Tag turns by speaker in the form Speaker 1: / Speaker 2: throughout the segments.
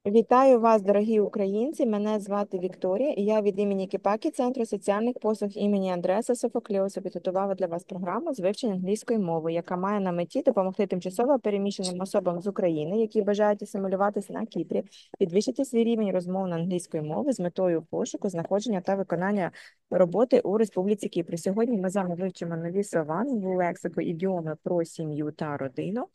Speaker 1: Вітаю вас, дорогі українці. Мене звати Вікторія, і я від імені KEPAKY Центру соціальних послуг імені Андреаса Софоклеуса підготувала для вас програму з вивчення англійської мови, яка має на меті допомогти тимчасово переміщеним особам з України, які бажають асимілюватися на Кіпрі, підвищити свій рівень розмовної англійської мови з метою пошуку, знаходження та виконання роботи у Республіці Кіпр. Сьогодні ми з вами вивчимо нові слова, нову лексику, ідіоми про сім'ю та родину.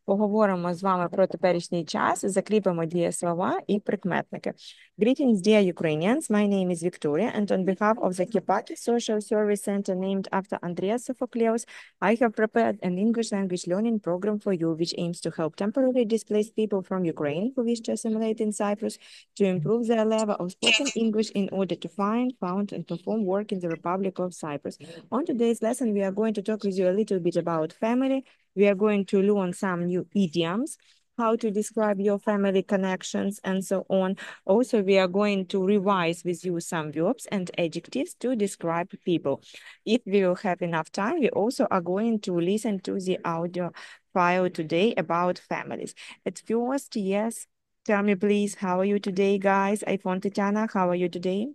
Speaker 1: Поговоримо з вами про теперішній час, закріпимо дієслова і прикметники. Greetings, dear Ukrainians. My name is Victoria, and on behalf of the KEPAKY Social Service Center named after Andreas Sophocleus, I have prepared an English language learning program for you, which aims to help temporarily displaced people from Ukraine who wish to assimilate in Cyprus to improve their level of spoken English in order to find, found, and perform work in the Republic of Cyprus. On today's lesson, we are going to talk with you a little bit about family. We are going to learn some new idioms, how to describe your family connections, and so on. Also, we are going to revise with you some verbs and adjectives to describe people. If we will have enough time, we also are going to listen to the audio file today about families. At first, yes, tell me please, how are you today, guys? iPhone Tatiana, how are you today?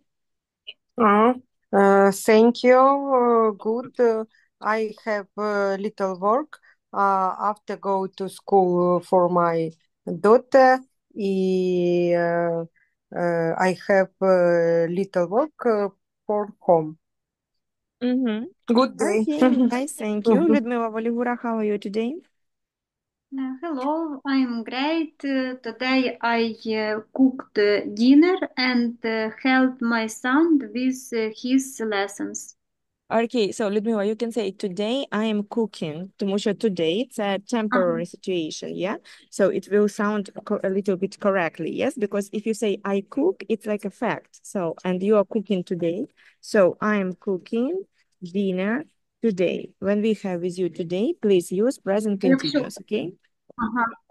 Speaker 2: Thank you. Good. I have little work after go to school for my daughter. I have little work for home.
Speaker 1: Mm-hmm.
Speaker 2: Good day.
Speaker 1: Okay, nice, thank you. Людмила Волігура, how are you today?
Speaker 3: Hello, I'm great. Today I cooked dinner and helped my son with his lessons.
Speaker 1: Okay, so Людмила, you can say today I am cooking, тому що today it's a temporary situation, yeah? So it will sound a little bit correctly, yes? Because if you say I cook, it's like a fact. So, and you are cooking today. So I am cooking dinner today. When we have with you today, please use present continuous, okay?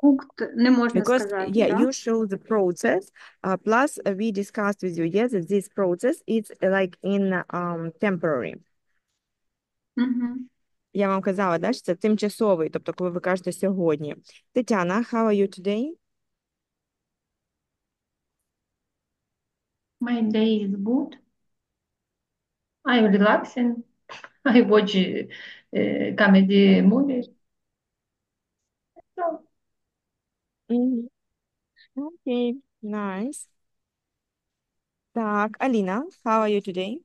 Speaker 3: Cooked не можна
Speaker 1: Because,
Speaker 3: сказати,
Speaker 1: yeah,
Speaker 3: да?
Speaker 1: you show the process, plus we discussed with you, yes, that this process is like in temporary. Я вам казала, да, що це тимчасовий, тобто коли ви кажете сьогодні. Тетяна, how are you today?
Speaker 4: My day is good. I'm relaxing. I watch comedy movie. So,
Speaker 1: Okay, nice. Так, Аліна, how are you today?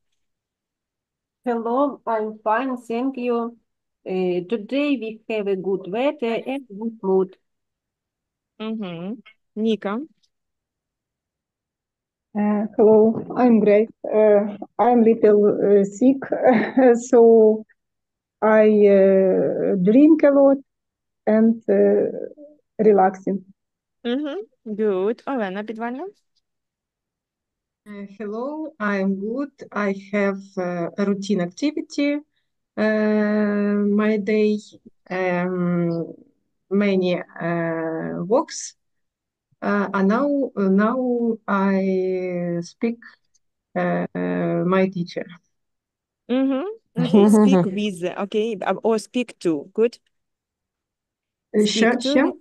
Speaker 5: Hello, I'm fine, thank you. Today we have a good weather and good mood.
Speaker 1: Ніка.
Speaker 6: Hello, I'm great. I'm little sick, so I drink a lot and relaxing.
Speaker 1: Good. Олена Підвальна.
Speaker 2: Hello, I'm good. I have a routine activity. My day, many walks. And now I speak my teacher.
Speaker 1: Okay, speak with, okay, or speak to, good? Speak to.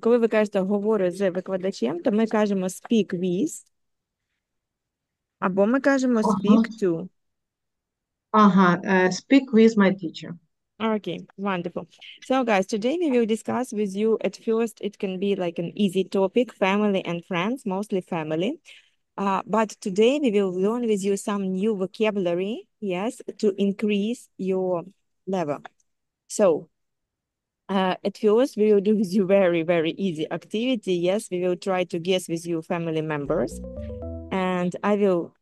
Speaker 1: Коли ви кажете «говорю з викладачем», то ми кажемо speak with, або ми кажемо speak to.
Speaker 2: Speak with my teacher.
Speaker 1: Okay, wonderful. So guys, today we will discuss with you, at first it can be like an easy topic, family and friends, mostly family. But today we will learn with you some new vocabulary, yes, to increase your level. So at first we will do with you very, very easy activity. Yes, we will try to guess with you family members. And I will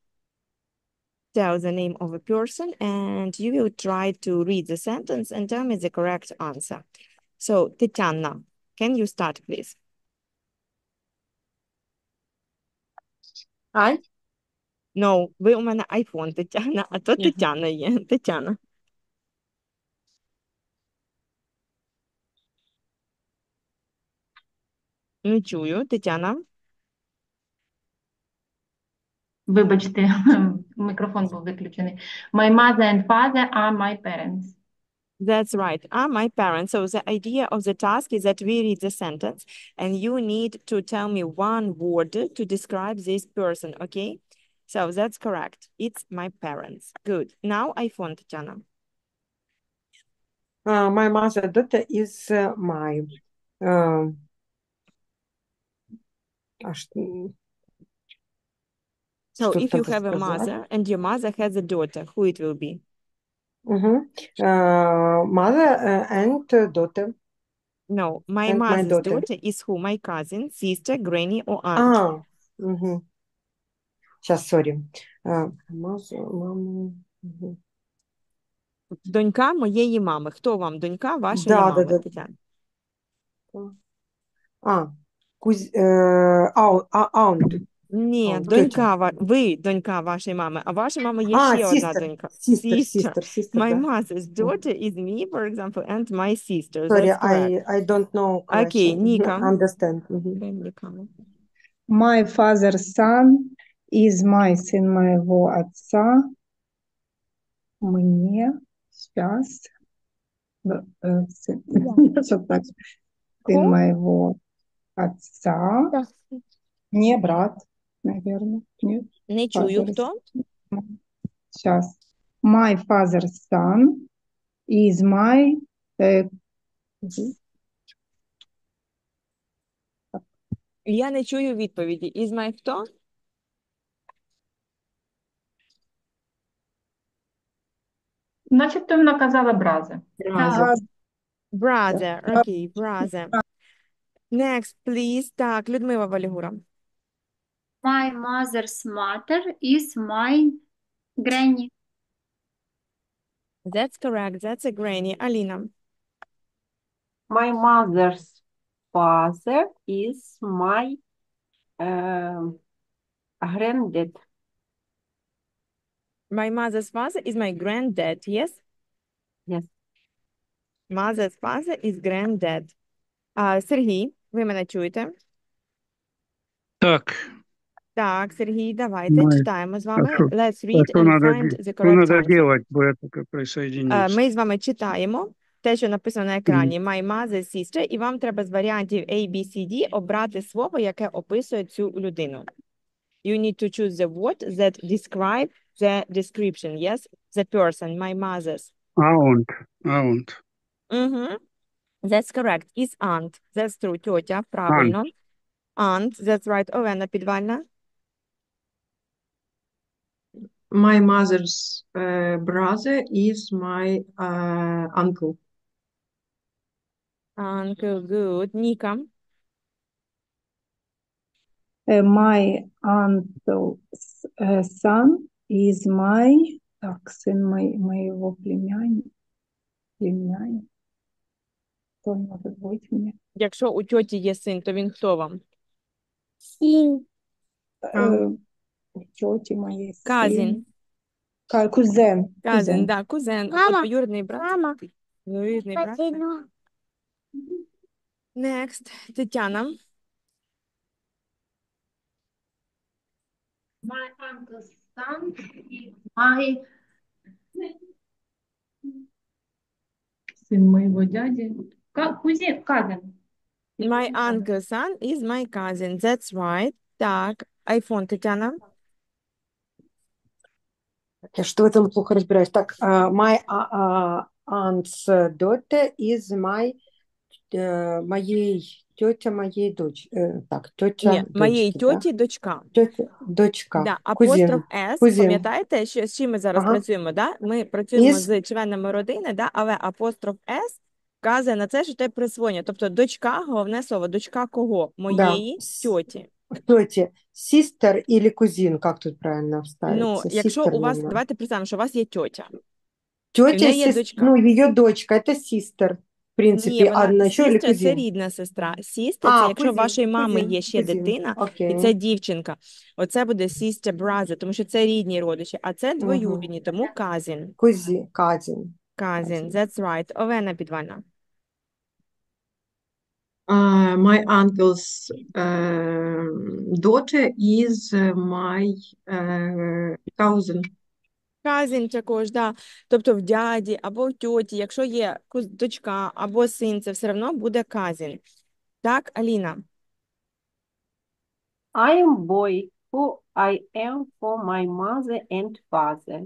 Speaker 1: tell the name of a person and you will try to read the sentence and tell me the correct answer. So, Tatiana, can you start, please?
Speaker 2: I?
Speaker 1: No, ви у мене iPhone, Тетяна, а то Тетяна є. Тетяна. Не чую, Тетяна.
Speaker 4: вибачте, мікрофон був виключений. My mother and father are my parents.
Speaker 1: That's right. Are my parents. So the idea of the task is that we read the sentence and you need to tell me one word to describe this person, okay? So that's correct. It's my parents. Good. Now iPhone, Tatiana.
Speaker 2: My mother daughter is my а ш-
Speaker 1: So
Speaker 2: что
Speaker 1: if
Speaker 2: там
Speaker 1: you have a
Speaker 2: сказать?
Speaker 1: mother and your mother has a daughter, who it will be?
Speaker 2: Mother and daughter
Speaker 1: No, my
Speaker 2: and my
Speaker 1: mother's
Speaker 2: daughter.
Speaker 1: daughter is who? My cousin, sister, granny, or aunt.
Speaker 2: Сейчас, сорі. Мама.
Speaker 1: Донька моєї мами. Хто вам? Донька вашої
Speaker 2: Да,
Speaker 1: мами,
Speaker 2: да.
Speaker 1: Тетяна?
Speaker 2: Aunt.
Speaker 1: Ні,
Speaker 2: Aunt,
Speaker 1: донька, ви донька вашої мами, а ваша мама є ще одна
Speaker 2: sister.
Speaker 1: донька.
Speaker 2: Sister,
Speaker 1: My
Speaker 2: да.
Speaker 1: mother's daughter is me, for example, and my sister.
Speaker 2: Sorry,
Speaker 1: That's correct.
Speaker 2: I don't know
Speaker 1: Окей,
Speaker 2: question.
Speaker 1: Ніка.
Speaker 2: Understand.
Speaker 6: My father's son is my сын моего отца. Мне сейчас сын моего отца. Не брат, наверное. Нет.
Speaker 1: Не чую, хто?
Speaker 6: Сейчас. My father's son is my
Speaker 1: Я не чую відповіді. Is my хто?
Speaker 4: Начебто вона казала браза.
Speaker 1: Brother. Окей, brother. Next, please. Так, Людмила Валігура.
Speaker 3: My mother's mother is my granny.
Speaker 1: That's correct. That's a granny. Аліна.
Speaker 5: My mother's father is my granddad.
Speaker 1: My mother's father is my granddad, yes?
Speaker 5: Yes.
Speaker 1: Mother's father is granddad. Сергій, ви мене чуєте?
Speaker 7: Так.
Speaker 1: Так, Сергій, давайте читаємо з вами.
Speaker 7: що-
Speaker 1: Let's read
Speaker 7: Что
Speaker 1: and
Speaker 7: надо,
Speaker 1: find the
Speaker 7: что
Speaker 1: correct
Speaker 7: надо
Speaker 1: answer.
Speaker 7: делать, бо я только присоединился.
Speaker 1: Ми з вами читаємо те, що написано на екрані. My mother's sister, і вам треба з варіантів A, B, C, D обрати слово, яке описує цю людину. You need to choose the word that describe the description, yes? The person, my mother's.
Speaker 7: Aunt.
Speaker 1: That's correct. Is aunt. That's true. Тьотя, правильно. Aunt, that's right. Олена Підвальна.
Speaker 8: My mother's brother is my uncle.
Speaker 1: Uncle, good. Ніка.
Speaker 6: My uncle's son is my сын моего племянника. Кто может быть мне?
Speaker 1: Якщо у тьоті є син, то він хто вам?
Speaker 6: Тети моей сын.
Speaker 1: Казін.
Speaker 6: Кузен.
Speaker 1: Казін, да, кузен. Двоюрідний брат. Двоюрідний брат. Next. Тетяна.
Speaker 4: My uncle's son is my... Сын моего дяди. Cousin.
Speaker 1: My uncle's son is my cousin. That's right. Так. Айфон, Тетяна.
Speaker 2: Я что в этом плохо разбираюсь. Так, my aunt's daughter is my тетя моей дочь. Так, тетя
Speaker 1: Ні, моєї
Speaker 2: дочки, да?
Speaker 1: тьоті дочка.
Speaker 2: Дочка.
Speaker 1: Да,
Speaker 2: Кузин.
Speaker 1: апостроф S,
Speaker 2: Кузин.
Speaker 1: пам'ятаєте, що, з чим ми зараз працюємо, да? Ми працюємо з членами родини, да? Але апостроф S вказує на це, що це присвоєння. Тобто дочка, головне слово, дочка кого? Моєї тьоті.
Speaker 2: Тьоті. Sister или кузин, как тут правильно вставиться?
Speaker 1: Ну, якщо
Speaker 2: Sister,
Speaker 1: у вас,
Speaker 2: наверное.
Speaker 1: давайте представимо, що у вас є тьотя.
Speaker 2: Тетя,
Speaker 1: І в неї є дочка.
Speaker 2: ну, ее дочка, это sister. В принципі,
Speaker 1: Ні, вона
Speaker 2: одна, що или
Speaker 1: сістер – це
Speaker 2: кузин?
Speaker 1: рідна сестра. Сістер – це якщо
Speaker 2: кузин,
Speaker 1: вашої мами
Speaker 2: кузин,
Speaker 1: є ще
Speaker 2: кузин.
Speaker 1: дитина,
Speaker 2: Окей.
Speaker 1: і це дівчинка. Оце буде sister, brother, тому що це рідні родичі, а це двоюрідні, тому cousin.
Speaker 2: Cousin.
Speaker 1: Cousin, that's right. Олена Підвальна.
Speaker 8: My uncle's daughter is my cousin.
Speaker 1: Cousin також, да. Тобто в дяді або в тьоті, якщо є дочка або син, це все одно буде cousin. Так, Аліна?
Speaker 5: I am boy who I am for my mother and father.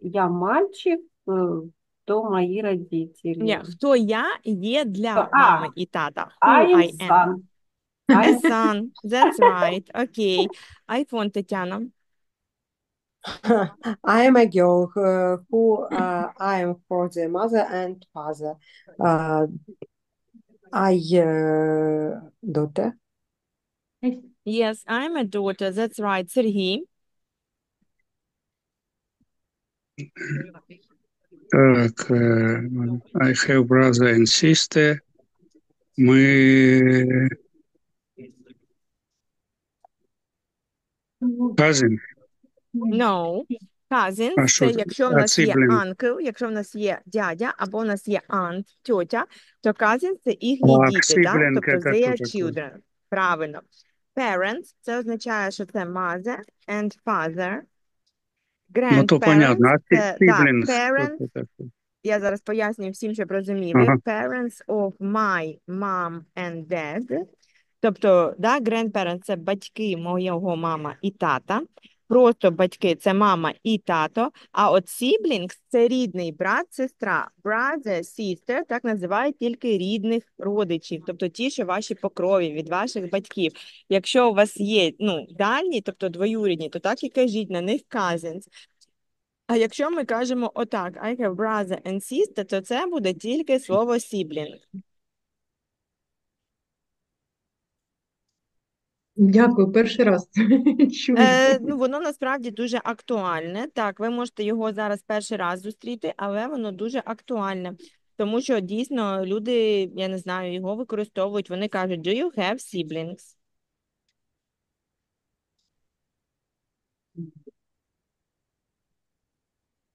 Speaker 5: Я мальчик, то мої родителі.
Speaker 1: Ні, хто я є для
Speaker 5: А,
Speaker 1: мами і тата.
Speaker 5: I
Speaker 1: Who
Speaker 5: am
Speaker 1: I am.
Speaker 5: son.
Speaker 1: A son, that's right. Окей. Айфон, Тетяна.
Speaker 2: I am a girl who I am for the mother and father. Daughter.
Speaker 1: Yes, I'm a daughter, that's right. Сергій.
Speaker 7: Так, I have brother and sister. Ми cousin.
Speaker 1: No. Cousins,
Speaker 7: А що
Speaker 1: це
Speaker 7: це?
Speaker 1: якщо в
Speaker 7: А
Speaker 1: нас є
Speaker 7: sibling?
Speaker 1: uncle, якщо в нас є дядя, або в нас є aunt, тьотя, то cousins – це їхні
Speaker 7: А
Speaker 1: діти, да?
Speaker 7: sibling
Speaker 1: Тобто
Speaker 7: это
Speaker 1: their
Speaker 7: кто такой?
Speaker 1: children. Правильно. Parents – це означає, що це mother and father.
Speaker 7: Ну то понятно.
Speaker 1: Grandparents
Speaker 7: А
Speaker 1: – це, да,
Speaker 7: siblings
Speaker 1: parents,
Speaker 7: что это такое?
Speaker 1: я зараз пояснюю всім, щоб розуміли.
Speaker 7: Ага.
Speaker 1: Parents of my mom and dad. Тобто, да, grandparents – це батьки моєго мама і тата. Просто батьки – це мама і тато. А от siblings – це рідний брат, сестра. Brother, sister – так називають тільки рідних родичів. Тобто ті, що ваші по крові, від ваших батьків. Якщо у вас є, дальні, тобто двоюрідні, то так і кажіть на них cousins. А якщо ми кажемо отак, I have brother and sister, то це буде тільки слово sibling.
Speaker 8: Дякую, перший раз чую.
Speaker 1: Воно насправді дуже актуальне. Так, ви можете його зараз перший раз зустріти, але воно дуже актуальне. Тому що дійсно люди, я не знаю, його використовують. Вони кажуть, do you have siblings?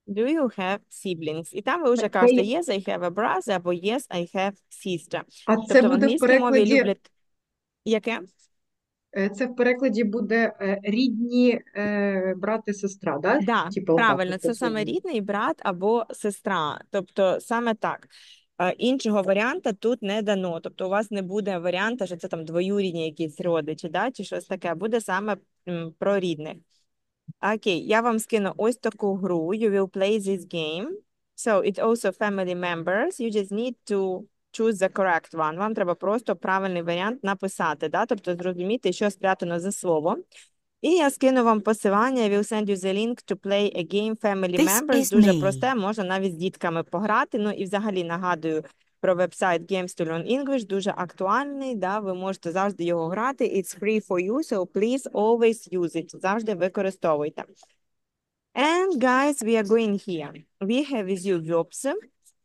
Speaker 1: Do you have siblings? І там ви вже кажете yes, I have a brother, або yes, I have sister.
Speaker 8: А це
Speaker 1: Тобто в
Speaker 8: буде в
Speaker 1: англійській мові
Speaker 8: перекладі,
Speaker 1: люблять... Яке?
Speaker 8: це в перекладі буде рідні брат і сестра, да?
Speaker 1: Да,
Speaker 8: Типу,
Speaker 1: правильно,
Speaker 8: отак
Speaker 1: це
Speaker 8: от
Speaker 1: саме
Speaker 8: буде.
Speaker 1: рідний брат або сестра. Тобто саме так. Іншого варіанта тут не дано. Тобто у вас не буде варіанта, що це там двоюрідні якісь родичі, да, чи щось таке. Буде саме про рідних. Окей, я вам скину ось таку гру. You will play this game. So it's also family members. You just need to choose the correct one. Вам треба просто правильний варіант написати, да? Тобто зрозуміти, що спрятано за слово. І я скину вам посилання, I will send you the link to play a game Family Members. Дуже просте, можна навіть з дітками пограти. Ну і взагалі нагадую про веб-сайт Games to Learn English, дуже актуальний, да, ви можете завжди його грати. It's free for you, so please always use it. Завжди використовуйте. And guys, we are going here. We have with you verbs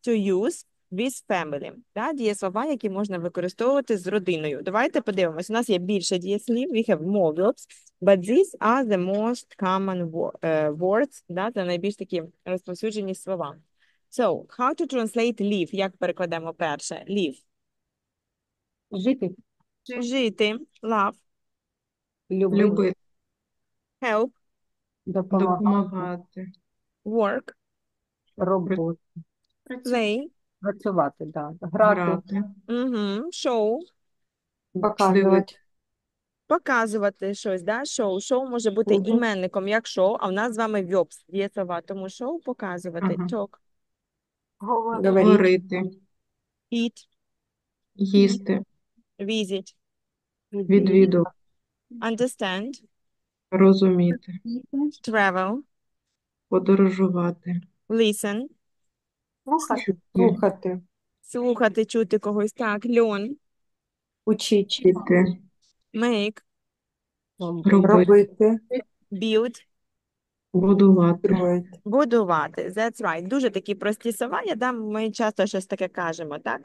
Speaker 1: to use with family. Да, дієслова, які можна використовувати з родиною. Давайте подивимось. У нас є більше дієслів. We have more verbs, but these are the most common words. Да, це найбільш такі розповсюджені слова. So, how to translate live? Як перекладемо перше? Live.
Speaker 5: Жити,
Speaker 1: Жити. Love.
Speaker 5: любити,
Speaker 8: Любити,
Speaker 1: Help.
Speaker 5: допомагати,
Speaker 8: допомагати,
Speaker 1: Work.
Speaker 5: роботи,
Speaker 1: Play.
Speaker 5: працювати, да. Грати,
Speaker 8: грати,
Speaker 1: Show.
Speaker 2: Показувати.
Speaker 1: Показувати щось, да? Show може бути
Speaker 5: Мгм.
Speaker 1: іменником як show, а в нас з вами verbs, дієслова, тому show – показувати.
Speaker 8: Ага.
Speaker 1: Talk.
Speaker 2: Говорити.
Speaker 8: говорити,
Speaker 1: Eat.
Speaker 8: їсти,
Speaker 1: Visit.
Speaker 8: відвідувати,
Speaker 1: Understand.
Speaker 8: розуміти,
Speaker 1: Travel.
Speaker 8: подорожувати,
Speaker 1: Listen.
Speaker 5: Слухати,
Speaker 2: Слухати.
Speaker 1: Слухати, чути когось. Так. Learn.
Speaker 2: Учити.
Speaker 8: вчити,
Speaker 1: Make.
Speaker 8: робити,
Speaker 2: Робити.
Speaker 1: Build.
Speaker 8: будувати.
Speaker 2: Строїти.
Speaker 1: Будувати. That's right. Дуже такі прості слова. Ми часто щось таке кажемо, так?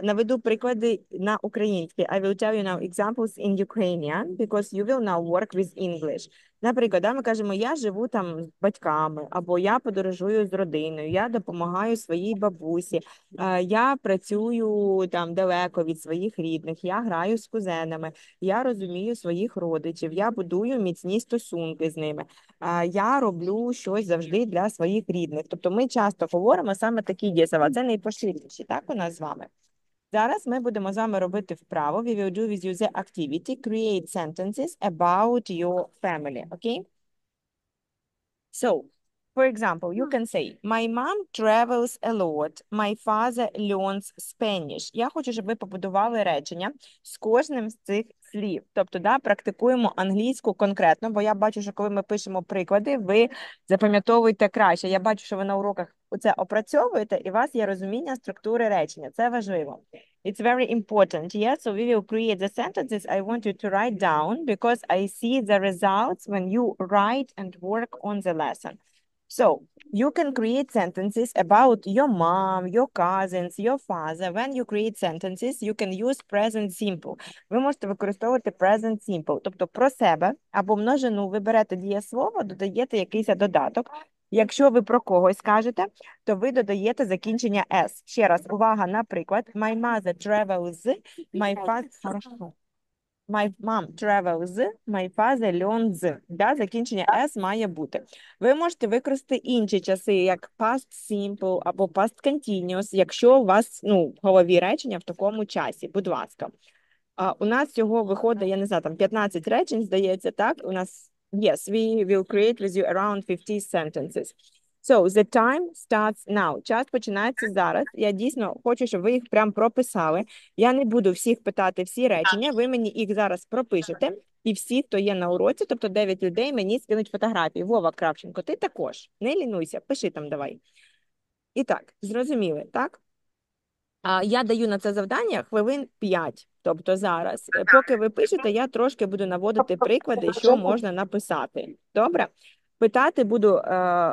Speaker 1: Наведу приклади на українській. I will tell you now examples in Ukrainian because you will now work with English. Наприклад, ми кажемо, я живу там з батьками, або я подорожую з родиною, я допомагаю своїй бабусі, я працюю там далеко від своїх рідних, я граю з кузенами, я розумію своїх родичів, я будую міцні стосунки з ними, я роблю щось завжди для своїх рідних. Тобто ми часто говоримо саме такі дієслова. Це найпоширеніші, так, у нас з вами. Зараз ми будемо з вами робити вправу. We will do with you the activity. Create sentences about your family, okay? So, for example, you can say, my mom travels a lot, my father learns Spanish. Я хочу, щоб ви побудували речення з кожним з цих слів. Тобто, да, практикуємо англійську конкретно, бо я бачу, що коли ми пишемо приклади, ви запам'ятовуєте краще. Я бачу, що ви на уроках це опрацьовуєте, і у вас є розуміння структури речення. Це важливо. It's very important, yeah? So we will create the sentences I want you to write down because I see the results when you write and work on the lesson. So you can create sentences about your mom, your cousins, your father. When you create sentences, you can use present simple. Ви можете використовувати present simple, тобто про себе або множину ви берете дієслово, додаєте якийсь додаток. Якщо ви про когось кажете, то ви додаєте закінчення S. Ще раз, увага, наприклад, my mother travels, my father... Хорошо. My mom travels, my father learns. Да, закінчення S має бути. Ви можете використати інші часи, як past simple або past continuous, якщо у вас, в голові речення в такому часі. Будь ласка. У нас цього виходить, я не знаю, там 15 речень, здається, так? У нас, yes, we will create with you around 50 sentences. So, the time starts now. Час починається зараз. Я дійсно хочу, щоб ви їх прям прописали. Я не буду всіх питати всі речення, ви мені їх зараз пропишете. І всі, хто є на уроці, тобто 9 людей, мені скинуть фотографії. Вова Кравченко, ти також. Не лінуйся, пиши там давай. І так, зрозуміли, так? Я даю на це завдання хвилин 5. Тобто зараз, поки ви пишете, я трошки буду наводити приклади, що можна написати. Добре? Питати буду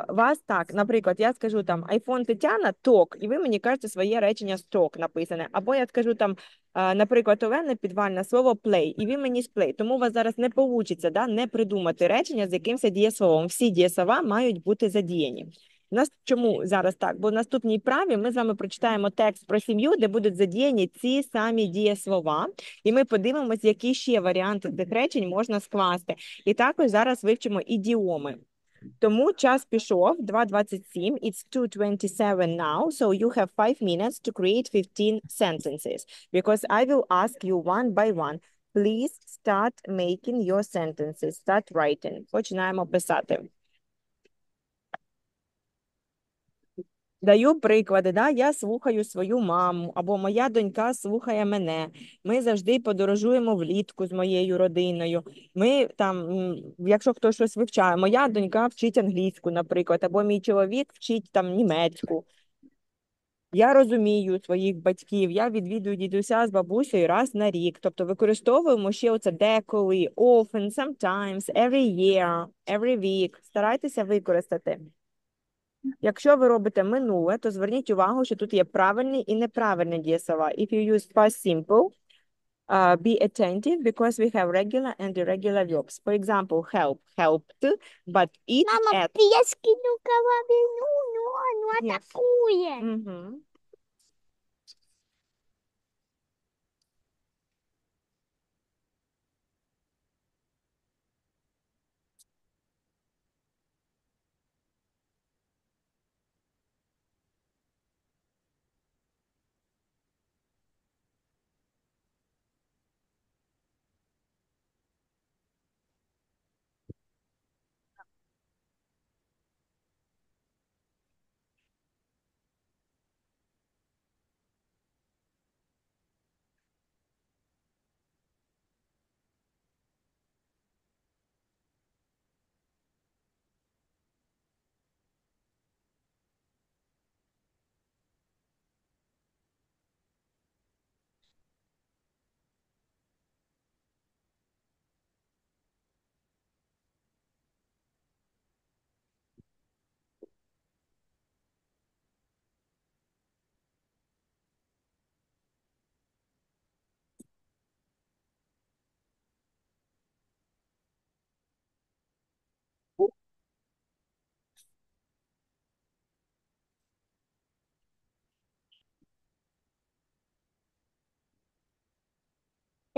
Speaker 1: вас так, наприклад, я скажу там iPhone Тетяна, ток, і ви мені кажете своє речення з ток написане. Або я скажу там, наприклад, Олена підвальне слово play, і ви мені з play. Тому у вас зараз не вийде, да, не придумати речення з якимось дієсловом. Всі дієслова мають бути задіяні. У нас чому зараз так? Бо в наступній праві ми з вами прочитаємо текст про сім'ю, де будуть задіяні ці самі дієслова, і ми подивимось, які ще варіанти цих речень можна скласти. І також зараз вивчимо ідіоми. Тому час пішов, 2:27, it's 2:27 now, so you have 5 minutes to create 15 sentences, because I will ask you one by one. Please start making your sentences, start writing. Починаємо писати. Даю приклади, да? Я слухаю свою маму, або моя донька слухає мене. Ми завжди подорожуємо влітку з моєю родиною. Ми там, якщо хтось щось вивчає, моя донька вчить англійську, наприклад, або мій чоловік вчить там німецьку. Я розумію своїх батьків, я відвідую дідуся з бабусею раз на рік. Тобто використовуємо ще оце деколи, often, sometimes, every year, every week. Старайтеся використати. Якщо ви робите минуле, то зверніть увагу, що тут є правильні і неправильні дієслова. If you use past simple, be attentive because we have regular and irregular verbs. For example, help, helped, but eat,
Speaker 9: Мама,
Speaker 1: at.
Speaker 9: я скину головину, но оно
Speaker 1: Yes.
Speaker 9: атакует.
Speaker 1: Мгм.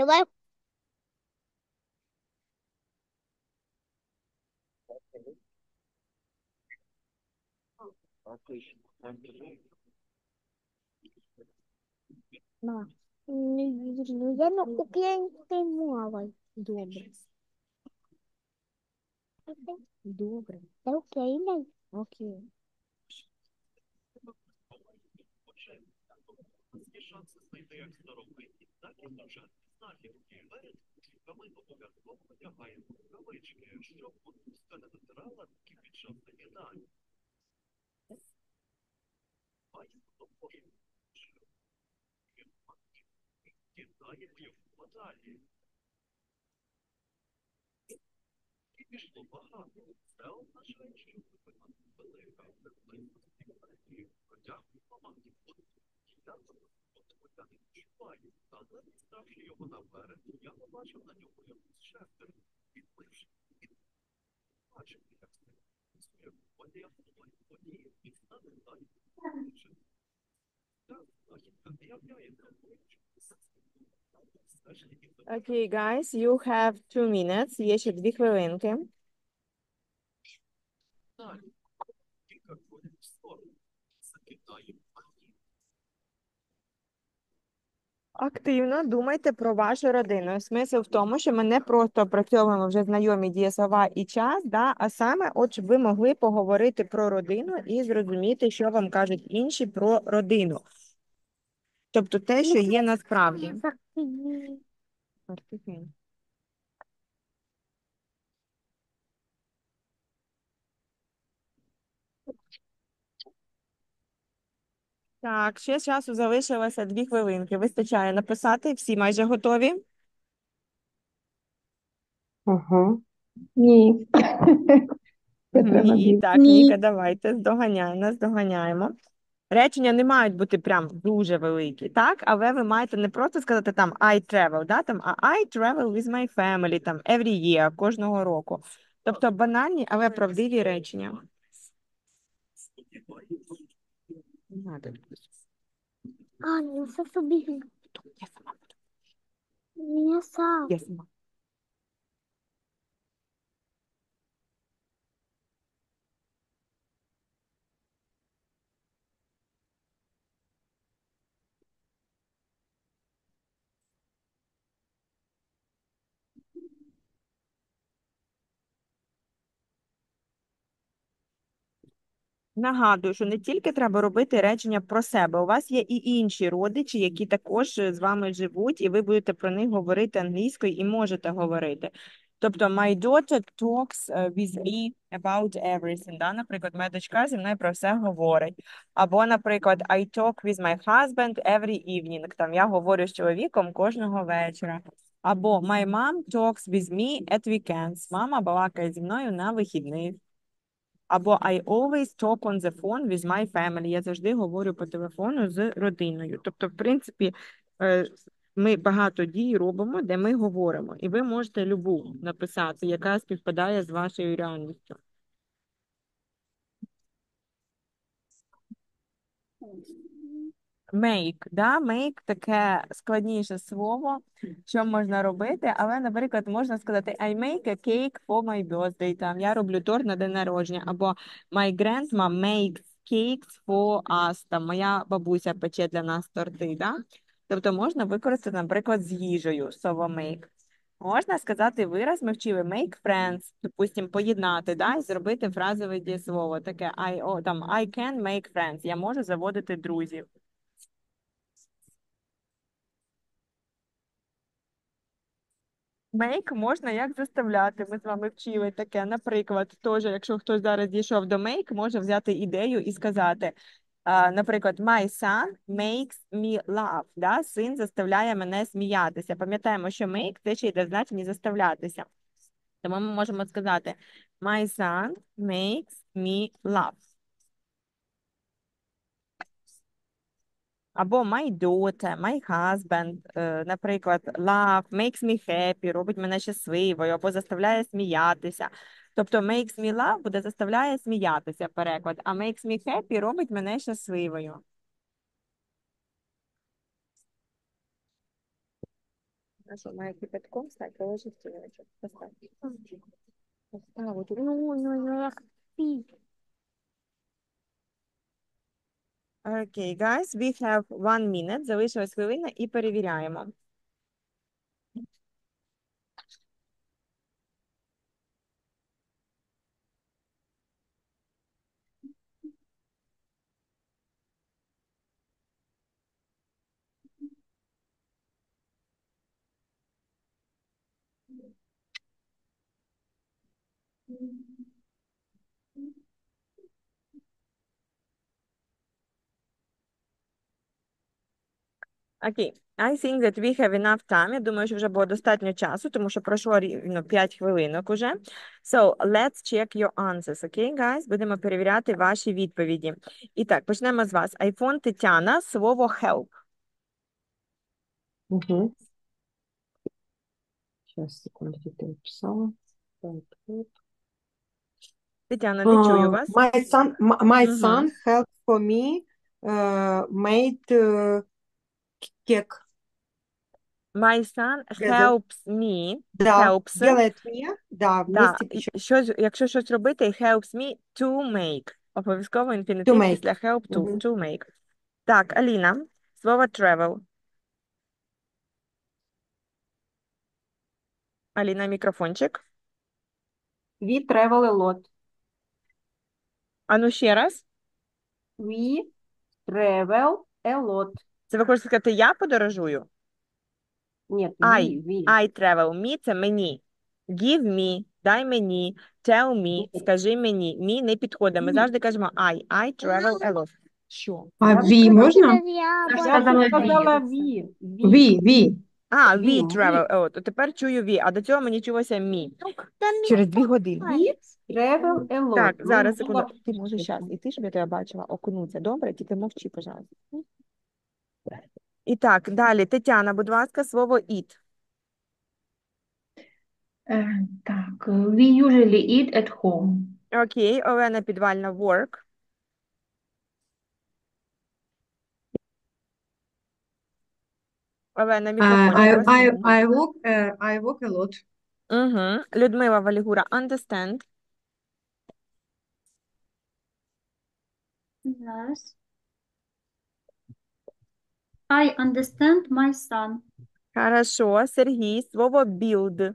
Speaker 9: Давай. Ма. Я на українській мові. Добре. Добре. Та Україна. Окей. Okay, guys, you have 2 minutes. Є ще 2 хвилинки. Активно думайте про вашу родину. Смисл в тому, що ми не просто опрацьовуємо вже знайомі дієслова і час, да, а саме, от щоб ви могли поговорити про родину і зрозуміти, що вам кажуть інші про родину. Тобто те, що є насправді. Так, ще часу залишилося 2 хвилинки. Вистачає написати, всі майже готові?
Speaker 2: Угу.
Speaker 6: Ні. Це треба
Speaker 1: Ні,
Speaker 6: більше.
Speaker 1: так, Ніка, давайте, наздоганяємо. Речення не мають бути прям дуже великі, так? Але ви маєте не просто сказати там I travel, да? Там, а I travel with my family, там, every year, кожного року. Тобто банальні, але правдиві речення. Не надо.
Speaker 9: А, ну все собі.
Speaker 1: Я сама буду.
Speaker 9: Я сам.
Speaker 1: Я сама. Нагадую, що не тільки треба робити речення про себе. У вас є і інші родичі, які також з вами живуть, і ви будете про них говорити англійською і можете говорити. Тобто, my daughter talks with me about everything. Да? Наприклад, моя дочка зі мною про все говорить. Або, наприклад, I talk with my husband every evening. Там я говорю з чоловіком кожного вечора. Або my mom talks with me at weekends. Мама балакає зі мною на вихідних. Або I always talk on the phone with my family. Я завжди говорю по телефону з родиною. Тобто, в принципі, ми багато дій робимо, де ми говоримо. І ви можете любу написати, яка співпадає з вашою реальністю. Make, да? Make – таке складніше слово, що можна робити, але, наприклад, можна сказати I make a cake for my birthday, там, я роблю торт на день народження, або my grandma makes cakes for us, там, моя бабуся пече для нас торти, да? Тобто можна використати, наприклад, з їжею слово make. Можна сказати вираз, ми вчили make friends, допустим, поєднати, да, і зробити фразове дієслово, таке там, I can make friends, я можу заводити друзів. Make можна як заставляти, ми з вами вчили таке. Наприклад, теж, якщо хтось зараз дійшов до make, може взяти ідею і сказати, наприклад, my son makes me laugh, да? Син заставляє мене сміятися. Пам'ятаємо, що make – це ще йде в значенні заставлятися. Тому ми можемо сказати my son makes me laugh. Або my daughter, my husband, наприклад, love, makes me happy, робить мене щасливою, або заставляє сміятися. Тобто makes me laugh буде заставляє сміятися переклад, а makes me happy робить мене щасливою. А що, має кипятком стати? Положи стілечок. Постав. Постав. Ну. Окей, guys, we have 1 minute. Залишилась хвилина і перевіряємо. Окей. I think that we have enough time. Я думаю, що вже було достатньо часу, тому що пройшло рівно 5 хвилинок уже. So, let's check your answers, okay, guys? Будемо перевіряти ваші відповіді. І так, почнемо з вас. iPhone Тетяна, слово help.
Speaker 2: Угу. Сейчас, секундочку, я написала. Так, вот.
Speaker 1: Тетяна, не чую вас.
Speaker 2: My
Speaker 1: Мгм.
Speaker 2: son helped for me made cake.
Speaker 1: My son
Speaker 2: Together.
Speaker 1: helps me.
Speaker 2: Да,
Speaker 1: Helps.
Speaker 2: делает мне, да,
Speaker 1: Да,
Speaker 2: вместе печем.
Speaker 1: якщо щось робити, helps me to make. Обов'язково
Speaker 2: To
Speaker 1: інфінітив
Speaker 2: make.
Speaker 1: після help to.
Speaker 2: Мгм.
Speaker 1: To make. Так, Аліна, слово travel. Аліна, мікрофончик.
Speaker 5: We travel a lot.
Speaker 1: А ну ще раз.
Speaker 5: We travel a lot.
Speaker 1: Це ви хочете сказати, я подорожую?
Speaker 5: Нет,
Speaker 1: I.
Speaker 5: we.
Speaker 1: I travel. Me – це мені. Give me. Дай мені. Tell me. Скажи мені. Me не підходить. Ми завжди кажемо I. I travel a lot. Що?
Speaker 8: А
Speaker 5: Я
Speaker 8: ві можна?
Speaker 4: Я ж
Speaker 5: Я же
Speaker 4: сказала
Speaker 5: сказала
Speaker 4: ві.
Speaker 5: we.
Speaker 8: Ві.
Speaker 1: А,
Speaker 5: We,
Speaker 1: we
Speaker 5: ми.
Speaker 1: travel a lot. Тепер чую we. А до цього мені чулося me. Через 2 години.
Speaker 5: We travel a lot.
Speaker 1: Так,
Speaker 5: Ну,
Speaker 1: зараз,
Speaker 5: було
Speaker 1: секунду. Ти
Speaker 5: б
Speaker 1: можеш зараз іти, щоб я тебе бачила, окунуться. Добре? Тільки мовчи, пожалуйста. І так, далі. Тетяна, будь ласка, слово eat.
Speaker 4: Так, we usually eat at home.
Speaker 1: Окей, Олена Підвальна, work. Олена, мікрофончик у вас.
Speaker 8: I walk a lot.
Speaker 1: Угу. Людмила Валігура, understand.
Speaker 3: Yes. I understand my son.
Speaker 1: Хорошо. Сергій, слово build.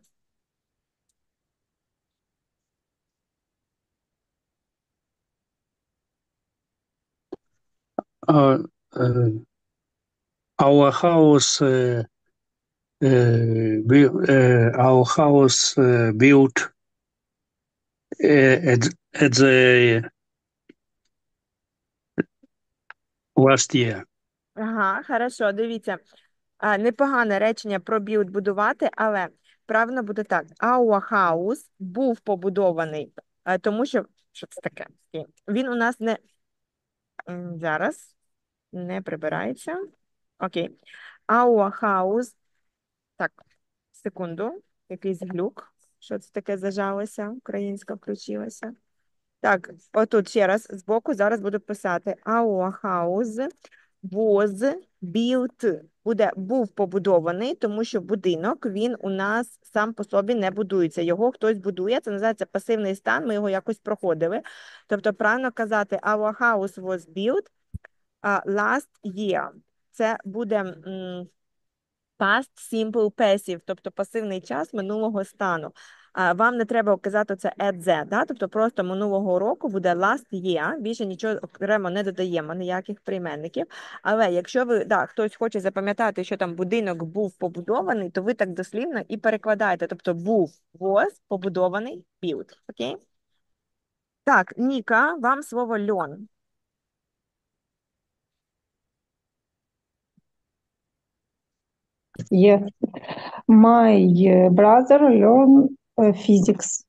Speaker 7: Uh, uh, our house built at the last year.
Speaker 1: Ага, хорошо, дивіться. Непогане речення про build будувати, але правильно буде так. Our house був побудований, тому що це таке? Він у нас не зараз не прибирається. Окей. Our house. Так, секунду. Якийсь глюк. Що це таке зажалося? Українська включилася. Так, отут ще раз збоку зараз буду писати. Our house was built. Був побудований, тому що будинок, він у нас сам по собі не будується. Його хтось будує, це називається пасивний стан, ми його якось проходили. Тобто правильно казати, our house was built last year. Це буде past simple passive, тобто пасивний час минулого стану. Вам не треба казати це at the, да? Тобто просто минулого року буде last year, більше нічого окремо не додаємо, ніяких прийменників. Але якщо ви, хтось хоче запам'ятати, що там будинок був побудований, то ви так дослівно і перекладаєте. Тобто був, was, побудований, built. Окей? Так, Ніка, вам слово learn.
Speaker 6: Yes. My brother learn physics.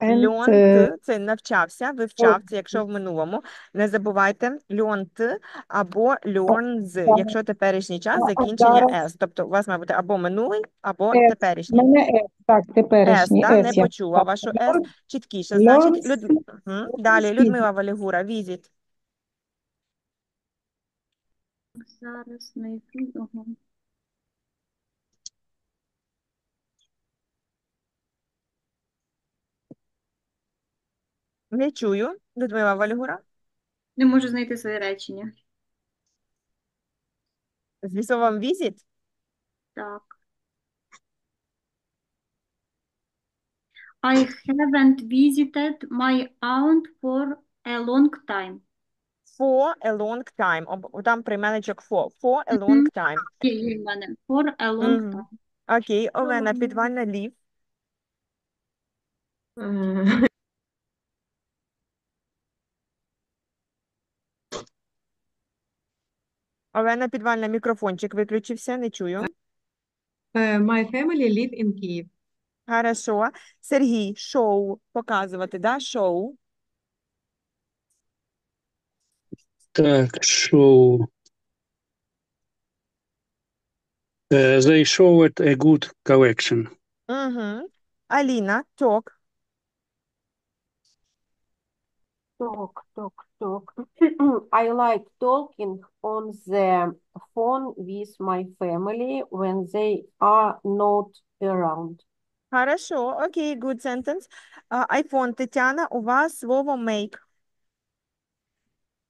Speaker 1: Learned – це навчався, вивчав, це якщо в минулому. Не забувайте learned або learns, якщо теперішній час закінчення S. Тобто у вас має бути або минулий, або теперішній.
Speaker 6: Мене так,
Speaker 1: S,
Speaker 6: теперішній.
Speaker 1: да? Не
Speaker 6: Я
Speaker 1: почула вашу S. Чіткіше.
Speaker 6: learns
Speaker 1: Значить, далі Людмила Валігура, visit.
Speaker 3: Зараз знайду його.
Speaker 9: Не чую. Людмила Вальгура.
Speaker 3: Не можу знайти своє речення.
Speaker 9: Зі словом visit.
Speaker 3: Так. I haven't visited my aunt for a long time.
Speaker 9: For a long time. Там прийменничок for a long time.
Speaker 3: Є в мене. For a long
Speaker 9: Мгм.
Speaker 3: time.
Speaker 9: Окей, Олена, підвальна лів.
Speaker 8: Е,
Speaker 9: Олена, підвальна, мікрофончик виключився, не чую.
Speaker 8: My family live in Kyiv.
Speaker 9: Хорошо. Сергій, шоу, показувати, да? Шоу.
Speaker 7: Так, show. They showed a good collection.
Speaker 9: Угу. Аліна, ток.
Speaker 5: Talk. I like talking on the phone with my family when they are not around.
Speaker 9: Хорошо, окей, good sentence. Айфон, Тетяна, у вас слово make.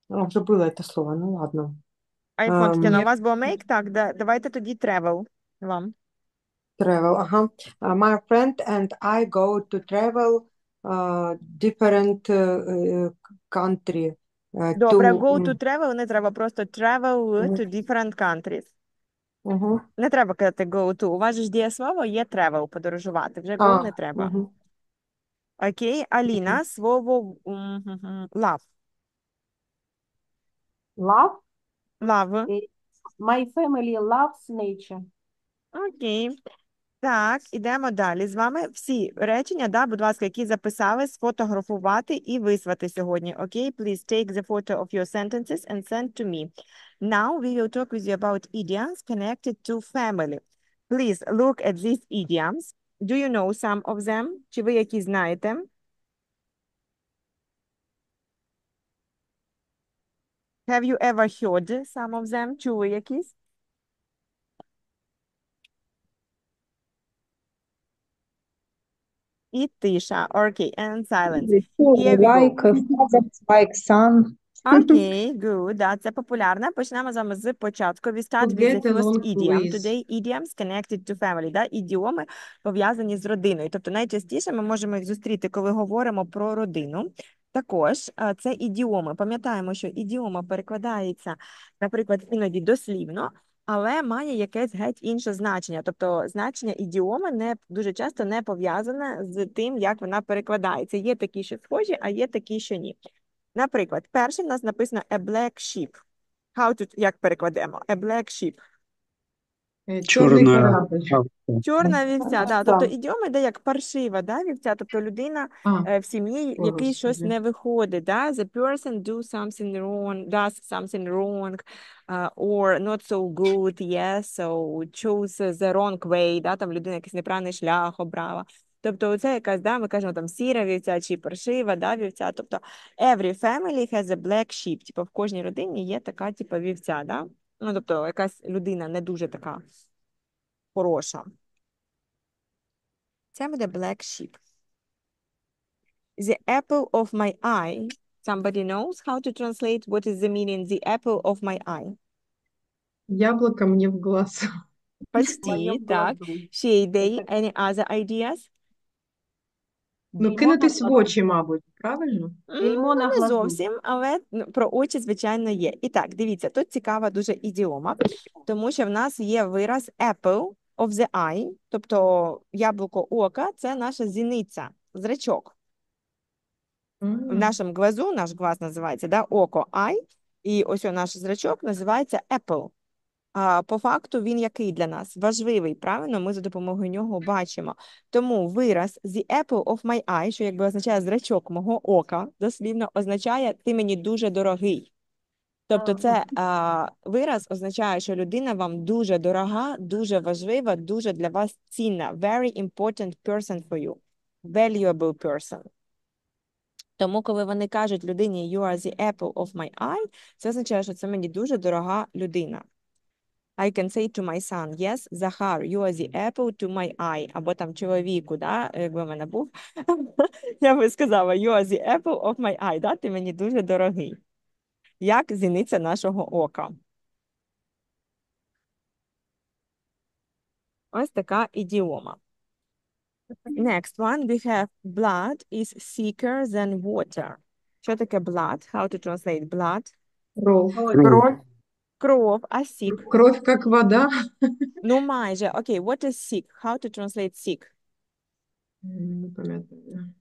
Speaker 2: Вже було це слово, ну ладно.
Speaker 9: Айфон, Тетяна, у
Speaker 8: Ні.
Speaker 9: вас було make? Так, давайте тоді travel вам.
Speaker 2: Travel, ага. My friend and I go to travel different country.
Speaker 9: Добре,
Speaker 2: To,
Speaker 9: go to travel не треба, просто travel to different countries. Не треба казати go to. У вас же ж дієслово є travel, подорожувати. Вже go не треба. Окей, Аліна, слово love.
Speaker 5: Love?
Speaker 9: Love.
Speaker 5: My family loves nature.
Speaker 9: Окей. Так, ідемо далі. З вами всі речення, да, будь ласка, які записали, сфотографувати і вислати сьогодні. Окей, please take the photo of your sentences and send to me. Now we will talk with you about idioms connected to family. Please look at these idioms. Do you know some of them? Чи ви які знаєте? Have you ever heard some of them? Чули якісь? І тиша. Окей, and silence. Here we go.
Speaker 6: Like father, like son.
Speaker 9: Окей, good. Да, це популярно. Почнемо з вами з початку. We start
Speaker 8: To
Speaker 9: with the
Speaker 8: get
Speaker 9: first
Speaker 8: along
Speaker 9: idiom
Speaker 8: with.
Speaker 9: today. Idioms connected to family. Да? Ідіоми пов'язані з родиною. Тобто найчастіше ми можемо їх зустріти, коли говоримо про родину. Також це ідіоми. Пам'ятаємо, що ідіома перекладається, наприклад, іноді дослівно, але має якесь геть інше значення. Тобто значення ідіоми не дуже часто не пов'язане з тим, як вона перекладається. Є такі, що схожі, а є такі, що ні. Наприклад, перший в нас написано a black sheep. Як перекладемо? A black sheep.
Speaker 8: Чорний
Speaker 7: Чорна
Speaker 8: корабль.
Speaker 9: Чорна вівця, да. Тобто ідіоми йде як паршива, да, вівця. Тобто людина в сім'ї,
Speaker 8: О,
Speaker 9: який щось
Speaker 8: Господи.
Speaker 9: не виходить, да. The person does something wrong, or not so good, yes, so chose the wrong way, да, там людина якийсь неправильний шлях обрала. Тобто це якась, да, ми кажемо там сіра вівця чи паршива, да, вівця. Тобто every family has a black sheep. Типу в кожній родині є така, типу, вівця, да. Ну, тобто якась людина не дуже така хороша. Це буде black sheep. The apple of my eye. Somebody knows how to translate what is the meaning the apple of my eye?
Speaker 8: Яблоко мне в глаз.
Speaker 9: Почти, так. Shade, any other ideas?
Speaker 8: Ну, кинутись в очі, мабуть, правильно?
Speaker 5: Бельмо на
Speaker 9: Не
Speaker 5: глазу.
Speaker 9: зовсім, але про очі, звичайно, є. І так, дивіться, тут цікава дуже ідіома, тому що в нас є вираз apple of the eye, тобто яблуко ока, це наша зіниця, зрачок. В нашому глазу, наш глаз називається, да, око, eye, і ось наш зрачок називається apple. По факту він який для нас? Важливий, правильно? Ми за допомогою нього бачимо. Тому вираз the apple of my eye, що якби означає зрачок мого ока, дослівно означає ти мені дуже дорогий. Тобто це вираз означає, що людина вам дуже дорога, дуже важлива, дуже для вас цінна. Very important person for you. Valuable person. Тому, коли вони кажуть людині you are the apple of my eye, це означає, що це мені дуже дорога людина. I can say to my son, yes, Захар, you are the apple to my eye. Або там чоловіку, да, якби в мене був. Я би сказала, you are the apple of my eye, да, ти мені дуже дорогий. Як зіниця нашого ока. Ось така ідіома. Next one, we have blood is thicker than water. Що таке blood? How to translate blood?
Speaker 8: Кров.
Speaker 2: Кровь.
Speaker 9: Кров, а thick?
Speaker 8: Кровь как вода.
Speaker 9: Ну, майже. Окей, what is thick? How to translate thick?
Speaker 8: Не пам'ятаю.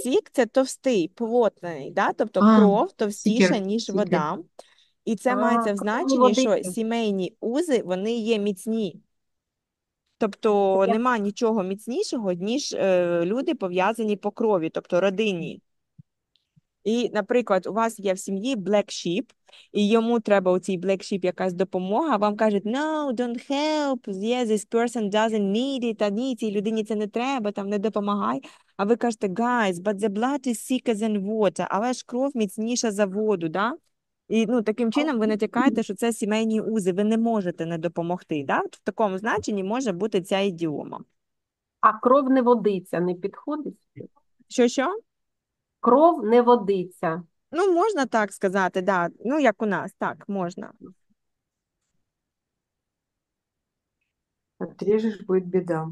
Speaker 9: Thick – це товстий, плотний, да? Тобто
Speaker 8: А,
Speaker 9: кров товстіша,
Speaker 8: сікер,
Speaker 9: ніж
Speaker 8: сікер.
Speaker 9: вода. І це мається в
Speaker 2: Кров не
Speaker 9: значенні, що
Speaker 2: водиться.
Speaker 9: сімейні узи, вони є міцні. Тобто
Speaker 2: Я-
Speaker 9: нема нічого міцнішого, ніж люди пов'язані по крові, тобто родинні. І, наприклад, у вас є в сім'ї black sheep, і йому треба у цій black sheep якась допомога, вам кажуть, no, don't help, yeah, this person doesn't need it, а ні, цій людині це не треба, там не допомагай. А ви кажете, guys, but the blood is thicker than water, але ж кров міцніша за воду, да? І таким чином ви натякаєте, що це сімейні узи, ви не можете не допомогти. Да? В такому значенні може бути ця ідіома.
Speaker 5: А кров не водиться, не підходить?
Speaker 9: Що?
Speaker 5: Кров не водиться.
Speaker 9: Ну, можна так сказати, да. Ну, як у нас, так, можна.
Speaker 2: Отрежешь, будет беда.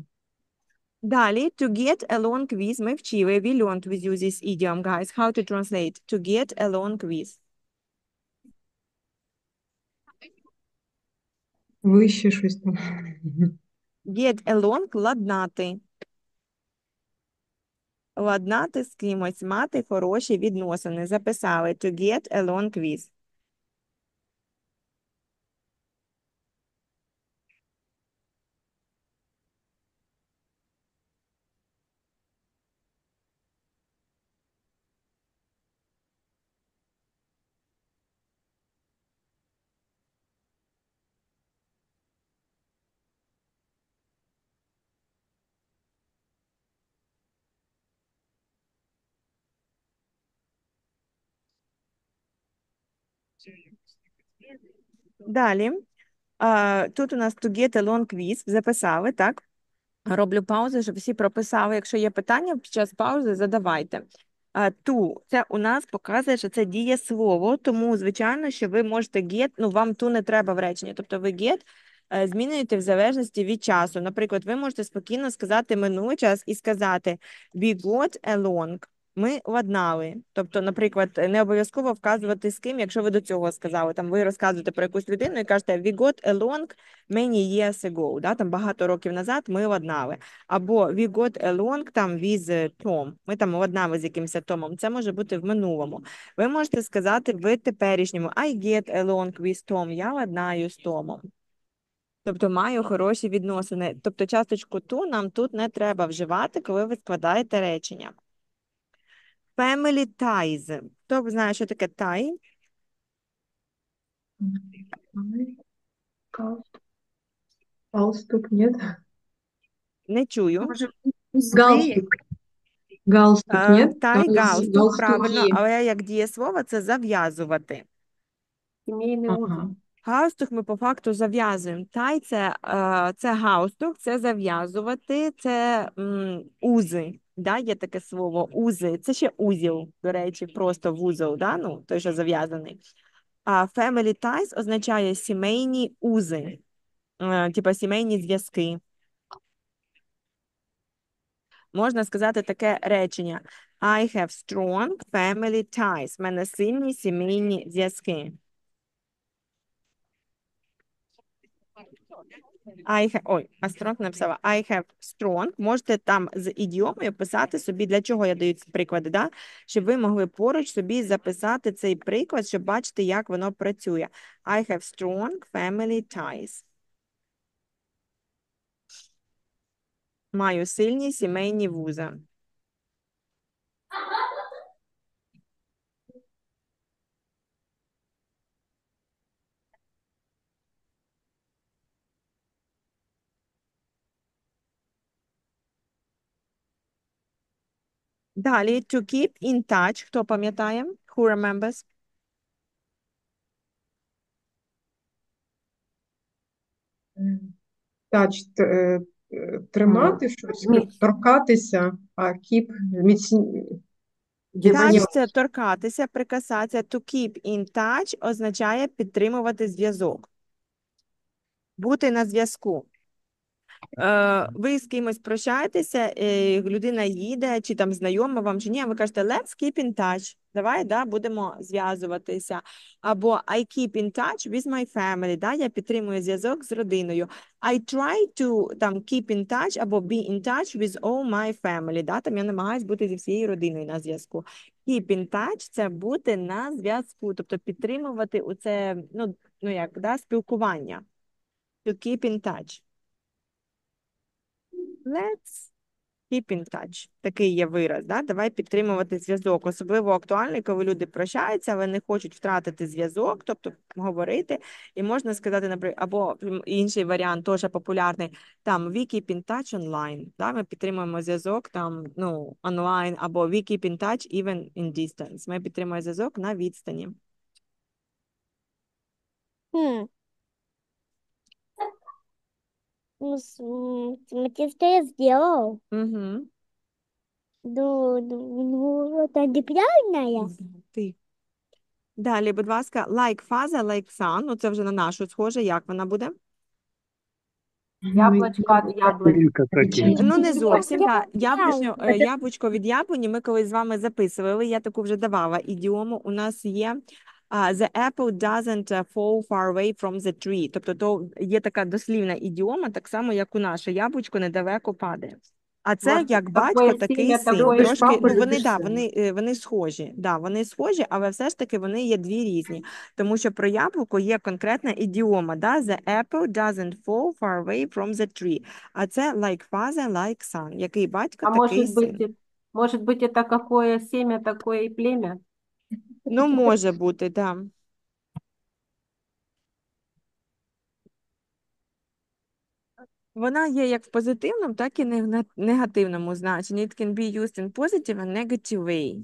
Speaker 9: Далі, to get along with, ми вчили, we learned with you this idiom, guys. How to translate? To get along with.
Speaker 6: Вище щось там.
Speaker 9: Get along – ладнати. Ладнати з кимось, мати хороші відносини. Записали. To get along with. Далі. Тут у нас to get along with. Записали, так? Роблю паузу, щоб всі прописали. Якщо є питання, під час паузи задавайте. To – це у нас показує, що це дієслово, тому, звичайно, що ви можете get, вам to не треба в реченні. Тобто ви get змінюєте в залежності від часу. Наприклад, ви можете спокійно сказати минулий час і сказати we got along. Ми ладнали. Тобто, наприклад, не обов'язково вказувати з ким, якщо ви до цього сказали. Там ви розказуєте про якусь людину і кажете we got along many years ago. Да? Там багато років назад ми ладнали. Або we got along там with Tom. Ми там ладнали з якимось Томом. Це може бути в минулому. Ви можете сказати в теперішньому I get along with Tom. Я ладнаю з Томом. Тобто маю хороші відносини. Тобто часточку to нам тут не треба вживати, коли ви складаєте речення. Family ties. Хто знає, що таке tie?
Speaker 6: Галстук, нет?
Speaker 9: Не чую.
Speaker 3: Може, узли?
Speaker 6: Галстук. Галстук, нет?
Speaker 9: Тай,
Speaker 6: Там
Speaker 9: галстук, правильно,
Speaker 6: галстуки.
Speaker 9: але як дієслово це зав'язувати.
Speaker 5: Сімейний узел.
Speaker 6: Ага.
Speaker 9: Галстук ми по факту зав'язуємо. Тай це галстук, це зав'язувати, це узи. Да, є таке слово узи. Це ще узіл, до речі, просто вузол, да? Той, що зав'язаний. А family ties означає сімейні узи, типа сімейні зв'язки. Можна сказати таке речення. I have strong family ties. У мене сильні сімейні зв'язки. Strong написала. I have strong. Можете там з ідіомою писати собі, для чого я даю ці приклади, да? Щоб ви могли поруч собі записати цей приклад, щоб бачити, як воно працює. I have strong family ties. Маю сильні сімейні вузи. Далі, to keep in touch. Хто пам'ятає? Who remembers?
Speaker 8: Тач, тримати щось,
Speaker 5: Міць.
Speaker 8: торкатися, а keep,
Speaker 1: Touch – це торкатися, прикасатися. To keep in touch означає підтримувати зв'язок. Бути на зв'язку. Ви з кимось прощаєтеся, людина їде, чи там знайома вам, чи ні, а ви кажете, let's keep in touch. Давай, да, будемо зв'язуватися. Або I keep in touch with my family, да, я підтримую зв'язок з родиною. I try to там, keep in touch або be in touch with all my family, да, там я намагаюсь бути зі всією родиною на зв'язку. Keep in touch – це бути на зв'язку, тобто підтримувати оце, ну як, да, спілкування. To keep in touch. Let's keep in touch. Такий є вираз, да? Давай підтримувати зв'язок. Особливо актуальний, коли люди прощаються, але не хочуть втратити зв'язок, тобто говорити. І можна сказати, наприклад, або інший варіант, теж популярний, там, we keep in touch online. Да? Ми підтримуємо зв'язок там, онлайн, або we keep in touch even in distance. Ми підтримуємо зв'язок на відстані.
Speaker 10: Ну, мотив-то я сделал.
Speaker 1: Угу.
Speaker 10: Ну, это неправильно.
Speaker 1: Ти. Далі, будь ласка, like father, like son. Ну, це вже на нашу схоже. Як вона буде?
Speaker 5: Яблочко від яблуні.
Speaker 7: Ринка крокет.
Speaker 1: Ну, не зовсім,
Speaker 10: Я
Speaker 1: так.
Speaker 10: поняла.
Speaker 1: Яблучко від яблуні ми колись з вами записували, я таку вже давала ідіому. У нас є the apple doesn't fall far away from the tree. Тобто то є така дослівна ідіома, так само, як у наше яблучко недалеко падає. А це
Speaker 5: Може,
Speaker 1: як
Speaker 5: такое
Speaker 1: батько, такий
Speaker 5: сім'я,
Speaker 1: син.
Speaker 5: такої
Speaker 1: Трошки,
Speaker 8: папи,
Speaker 1: вони,
Speaker 8: любиш
Speaker 1: да,
Speaker 8: сина.
Speaker 1: вони схожі. Да, вони схожі, але все ж таки вони є дві різні. Тому що про яблуко є конкретна ідіома. Да? The apple doesn't fall far away from the tree. А це like father, like son. Який батько,
Speaker 5: А
Speaker 1: такий син.
Speaker 5: может быть, это какое семя, такое и племя?
Speaker 1: Ну, може бути, так. Да. Вона є як в позитивному, так і в негативному значенні. It can be used in positive and negative way.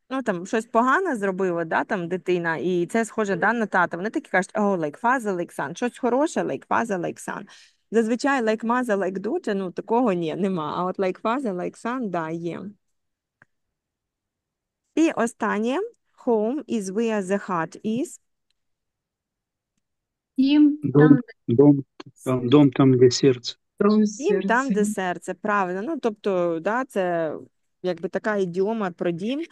Speaker 1: Ну, там, щось погане зробила, да, там, дитина, і це схоже, да, на тата. Вони такі кажуть, oh, like father, like son. Щось хороше, like father, like son. Зазвичай, like mother, like daughter, ну, такого ні, нема. А от like father, like son, да, є. І останнє, home is where the heart is.
Speaker 3: Дім,
Speaker 7: Дом там, де серце.
Speaker 1: Дім там, де серце, правильно. Ну, тобто, да, це якби така ідіома про дім.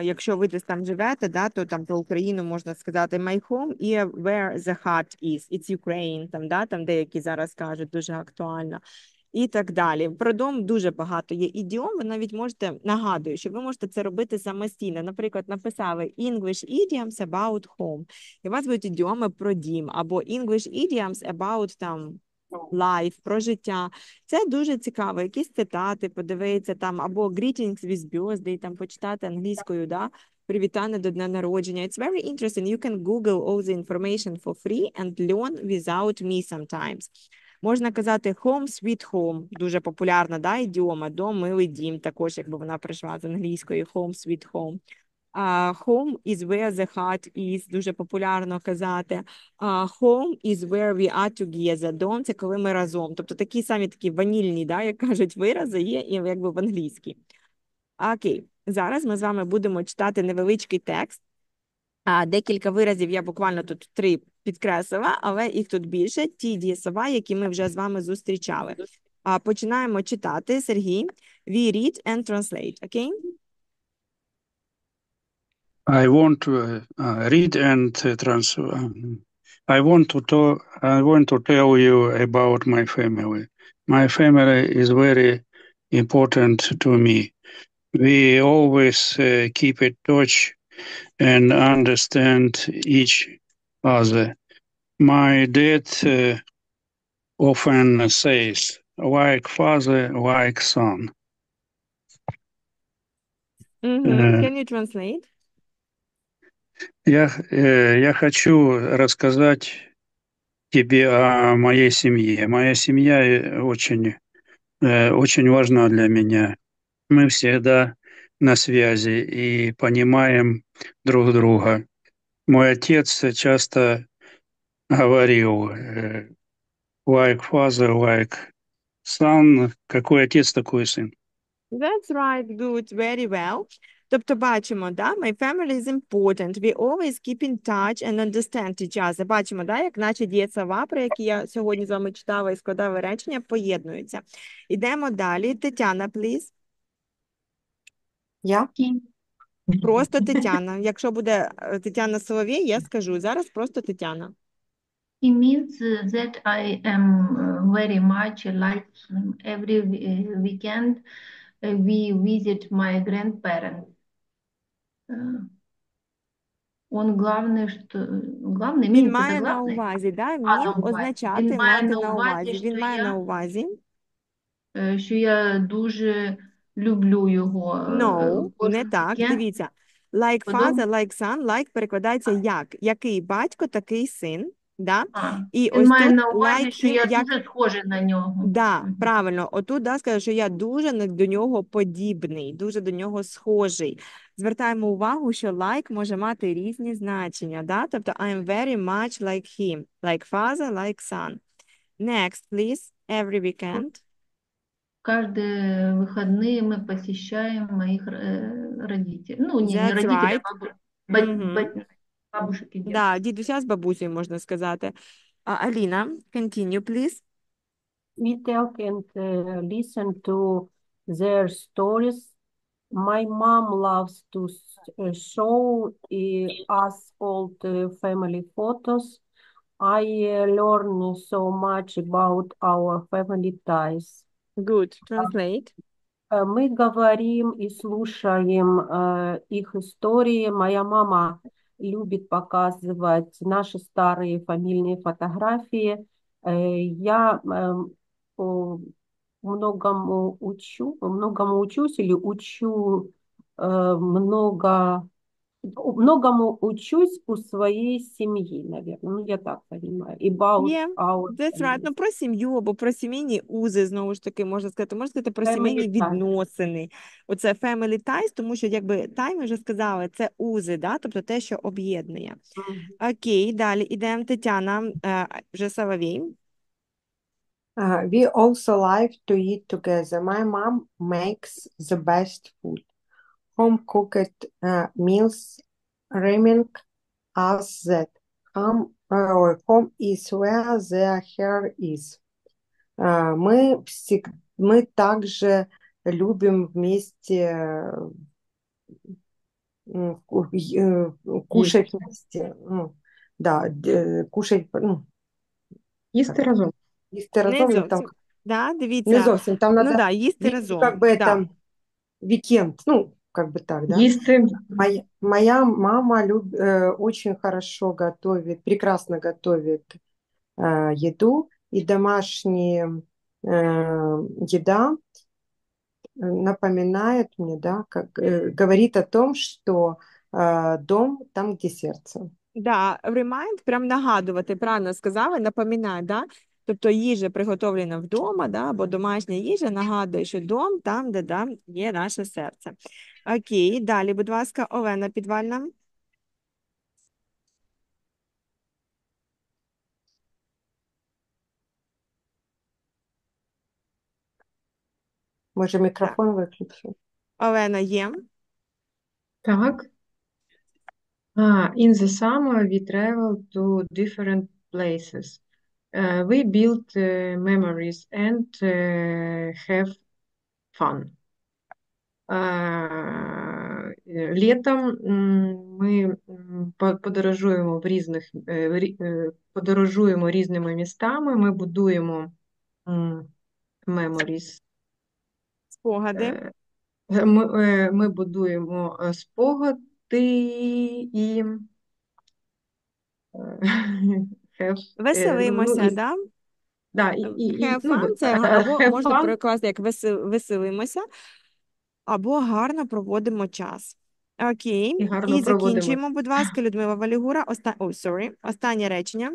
Speaker 1: Якщо ви десь там живете, да, то там про Україну можна сказати my home і where the heart is. It's Ukraine, там, да, там деякі зараз кажуть, дуже актуально. І так далі. Про дом дуже багато є ідіом, ви навіть можете, нагадую, що ви можете це робити самостійно. Наприклад, написали English idioms about home. І у вас будуть ідіоми про дім, або English idioms about там life, про життя. Це дуже цікаво. Якісь цитати подивитися там, або greetings with birthday, там почитати англійською, да? Привітання до дня народження. It's very interesting. You can Google all the information for free and learn without me sometimes. Можна казати home sweet home, дуже популярна, да, ідіома, дом, милий дім, також, якби вона прийшла з англійської, home sweet home. Home is where the heart is, дуже популярно казати. Home is where we are together. Дом – це коли ми разом. Тобто такі самі такі ванільні, да, як кажуть, вирази є і якби в англійській. Окей, зараз ми з вами будемо читати невеличкий текст. Декілька виразів я буквально тут 3 підкреслила, але їх тут більше. Ті дієслова, які ми вже з вами зустрічали. Починаємо читати. Сергій, we read and translate, окей?
Speaker 7: I want to read and I want to tell you about my family. My family is very important to me. We always keep in touch and understand each other. My dad often says, like father, like son.
Speaker 1: Can you translate?
Speaker 7: Я хочу рассказать тебе о моей семье. Моя семья очень важна для меня. Мы всегда на связи и понимаем друг друга. Мой отец часто говорил, like father, like son. Какой отец, такой сын.
Speaker 9: That's right, good, very well. Тобто бачимо, да, my family is important. We always keep in touch and understand each other. Бачимо, да, як наші дієслова, про які я сьогодні з вами читала і складала речення, поєднуються. Ідемо далі. Тетяна, please.
Speaker 2: Я?
Speaker 9: Просто Тетяна. Якщо буде Тетяна Соловей, я скажу. Зараз просто Тетяна.
Speaker 4: It means that I am very much like him. Every weekend we visit my grandparents. Он главный, что... Главный,
Speaker 9: Він
Speaker 4: means это
Speaker 9: має на
Speaker 4: главный?
Speaker 9: увазі, да?
Speaker 4: А,
Speaker 9: Mean
Speaker 4: на увазі.
Speaker 9: означати,
Speaker 4: Він має
Speaker 9: мати
Speaker 4: на
Speaker 9: на
Speaker 4: увазі,
Speaker 9: увазі. Він
Speaker 4: що
Speaker 9: має на
Speaker 4: я,
Speaker 9: увазі.
Speaker 4: що я дуже люблю його.
Speaker 9: No, не
Speaker 4: Кожен
Speaker 9: так.
Speaker 4: вікенд
Speaker 9: Дивіться. Like father, like son, like перекладається як. Який батько, такий син. Да? І
Speaker 4: Він
Speaker 9: ось
Speaker 4: має
Speaker 9: тут
Speaker 4: на увазі,
Speaker 9: like
Speaker 4: що
Speaker 9: him,
Speaker 4: я
Speaker 9: як...
Speaker 4: дуже схожа на нього.
Speaker 9: Да,
Speaker 4: Мгм.
Speaker 9: правильно. Отут, да, скажу, що я дуже до нього подібний, дуже до нього схожий. Звертаємо увагу, що like може мати різні значення, да? Тобто I'm very much like him. Like father, like son. Next, please. Every weekend.
Speaker 4: Каждые выходные мы посещаем моих родителей. Ну, не
Speaker 9: That's
Speaker 4: родителей,
Speaker 9: right.
Speaker 4: а
Speaker 9: Мгм.
Speaker 4: бабушек и
Speaker 9: Да,
Speaker 4: дедушек.
Speaker 9: дідуся з бабусею, можна сказати. Аліна, continue, please.
Speaker 5: We talk and listen to their stories. My mom loves to show us old family photos. I learn so much about our family ties.
Speaker 9: Good. Translate.
Speaker 5: Мы говорим и слушаем их истории. Моя мама любит показывать наши старые фамильные фотографии. Я многому учусь или учу многому учусь у своей семьи, наверное. Ну, я так понимаю. About
Speaker 9: Yeah,
Speaker 5: our
Speaker 9: that's right. Ну, про сім'ю або про сімейні узи, знову ж таки, можна сказати про сімейні
Speaker 5: family ties.
Speaker 9: відносини. Оце family ties, тому що, якби, тай, ми вже сказали, це узи, да? Тобто те, що об'єднує. Окей, далі ідемо, Тетяна, вже Соловей.
Speaker 2: We also like to eat together. My mom makes the best food. Home-cooked meals remind us that home is where the heart is. Мы также любим вместе кушать вместе. Ну, да, кушать, ну,
Speaker 8: Їсти разом.
Speaker 2: їсти
Speaker 9: Не
Speaker 2: разом, ну, там,
Speaker 9: зовсім. Да,
Speaker 2: не
Speaker 9: дивіться.
Speaker 2: зовсім, там
Speaker 9: Ну
Speaker 2: надо
Speaker 9: да, їсти
Speaker 2: вместе,
Speaker 9: разом.
Speaker 2: как бы
Speaker 9: Да.
Speaker 2: это weekend, ну, как бы так, да.
Speaker 8: Їсти.
Speaker 2: Моя мама очень хорошо готовит, прекрасно готовит еду, и домашняя еда напоминает мне, да, говорит о том, что дом там, где сердце.
Speaker 9: Да, remind, прям нагадувати, правильно сказали, напоминає, да? Тобто їжа приготовлена вдома, да, або домашня їжа нагадує, що дом там, де да, є наше серце. Окей, далі, будь ласка, Олена Підвальна.
Speaker 2: Може, мікрофон виключив?
Speaker 9: Олена є.
Speaker 8: Так. In the summer, we travel to different places. We build memories and have fun. Літом ми подорожуємо різними містами, ми будуємо memories.
Speaker 9: Спогади.
Speaker 8: Ми будуємо спогади і
Speaker 9: Веселимося, да?
Speaker 8: Да,
Speaker 9: Have fun, це або
Speaker 8: have
Speaker 9: можна
Speaker 8: fun.
Speaker 9: перекласти як веселимося, або гарно проводимо час. Окей.
Speaker 8: І гарно
Speaker 9: І
Speaker 8: проводимо.
Speaker 9: закінчуємо, будь ласка, Людмила Валігура. Останнє речення.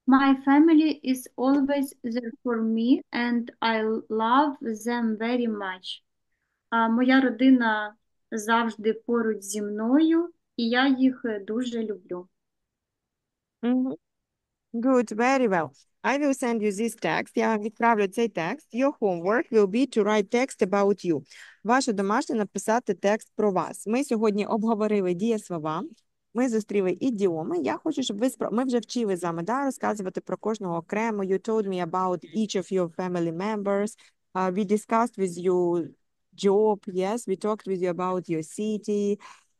Speaker 3: My family is always there for me and I love them very much. Моя родина завжди поруч зі мною, і я їх дуже люблю.
Speaker 9: Good, very well. I will send you this text. Я вам відправлю цей текст. Your homework will be to write text about you. Ваше домашнє написати текст про вас. Ми сьогодні обговорили дієслова. Ми зустріли ідіоми. Я хочу, щоб ви ми вже вчили з вами, да, розказувати про кожного окремо. You told me about each of your family members. We discussed with you job. Yes, we talked with you about your city.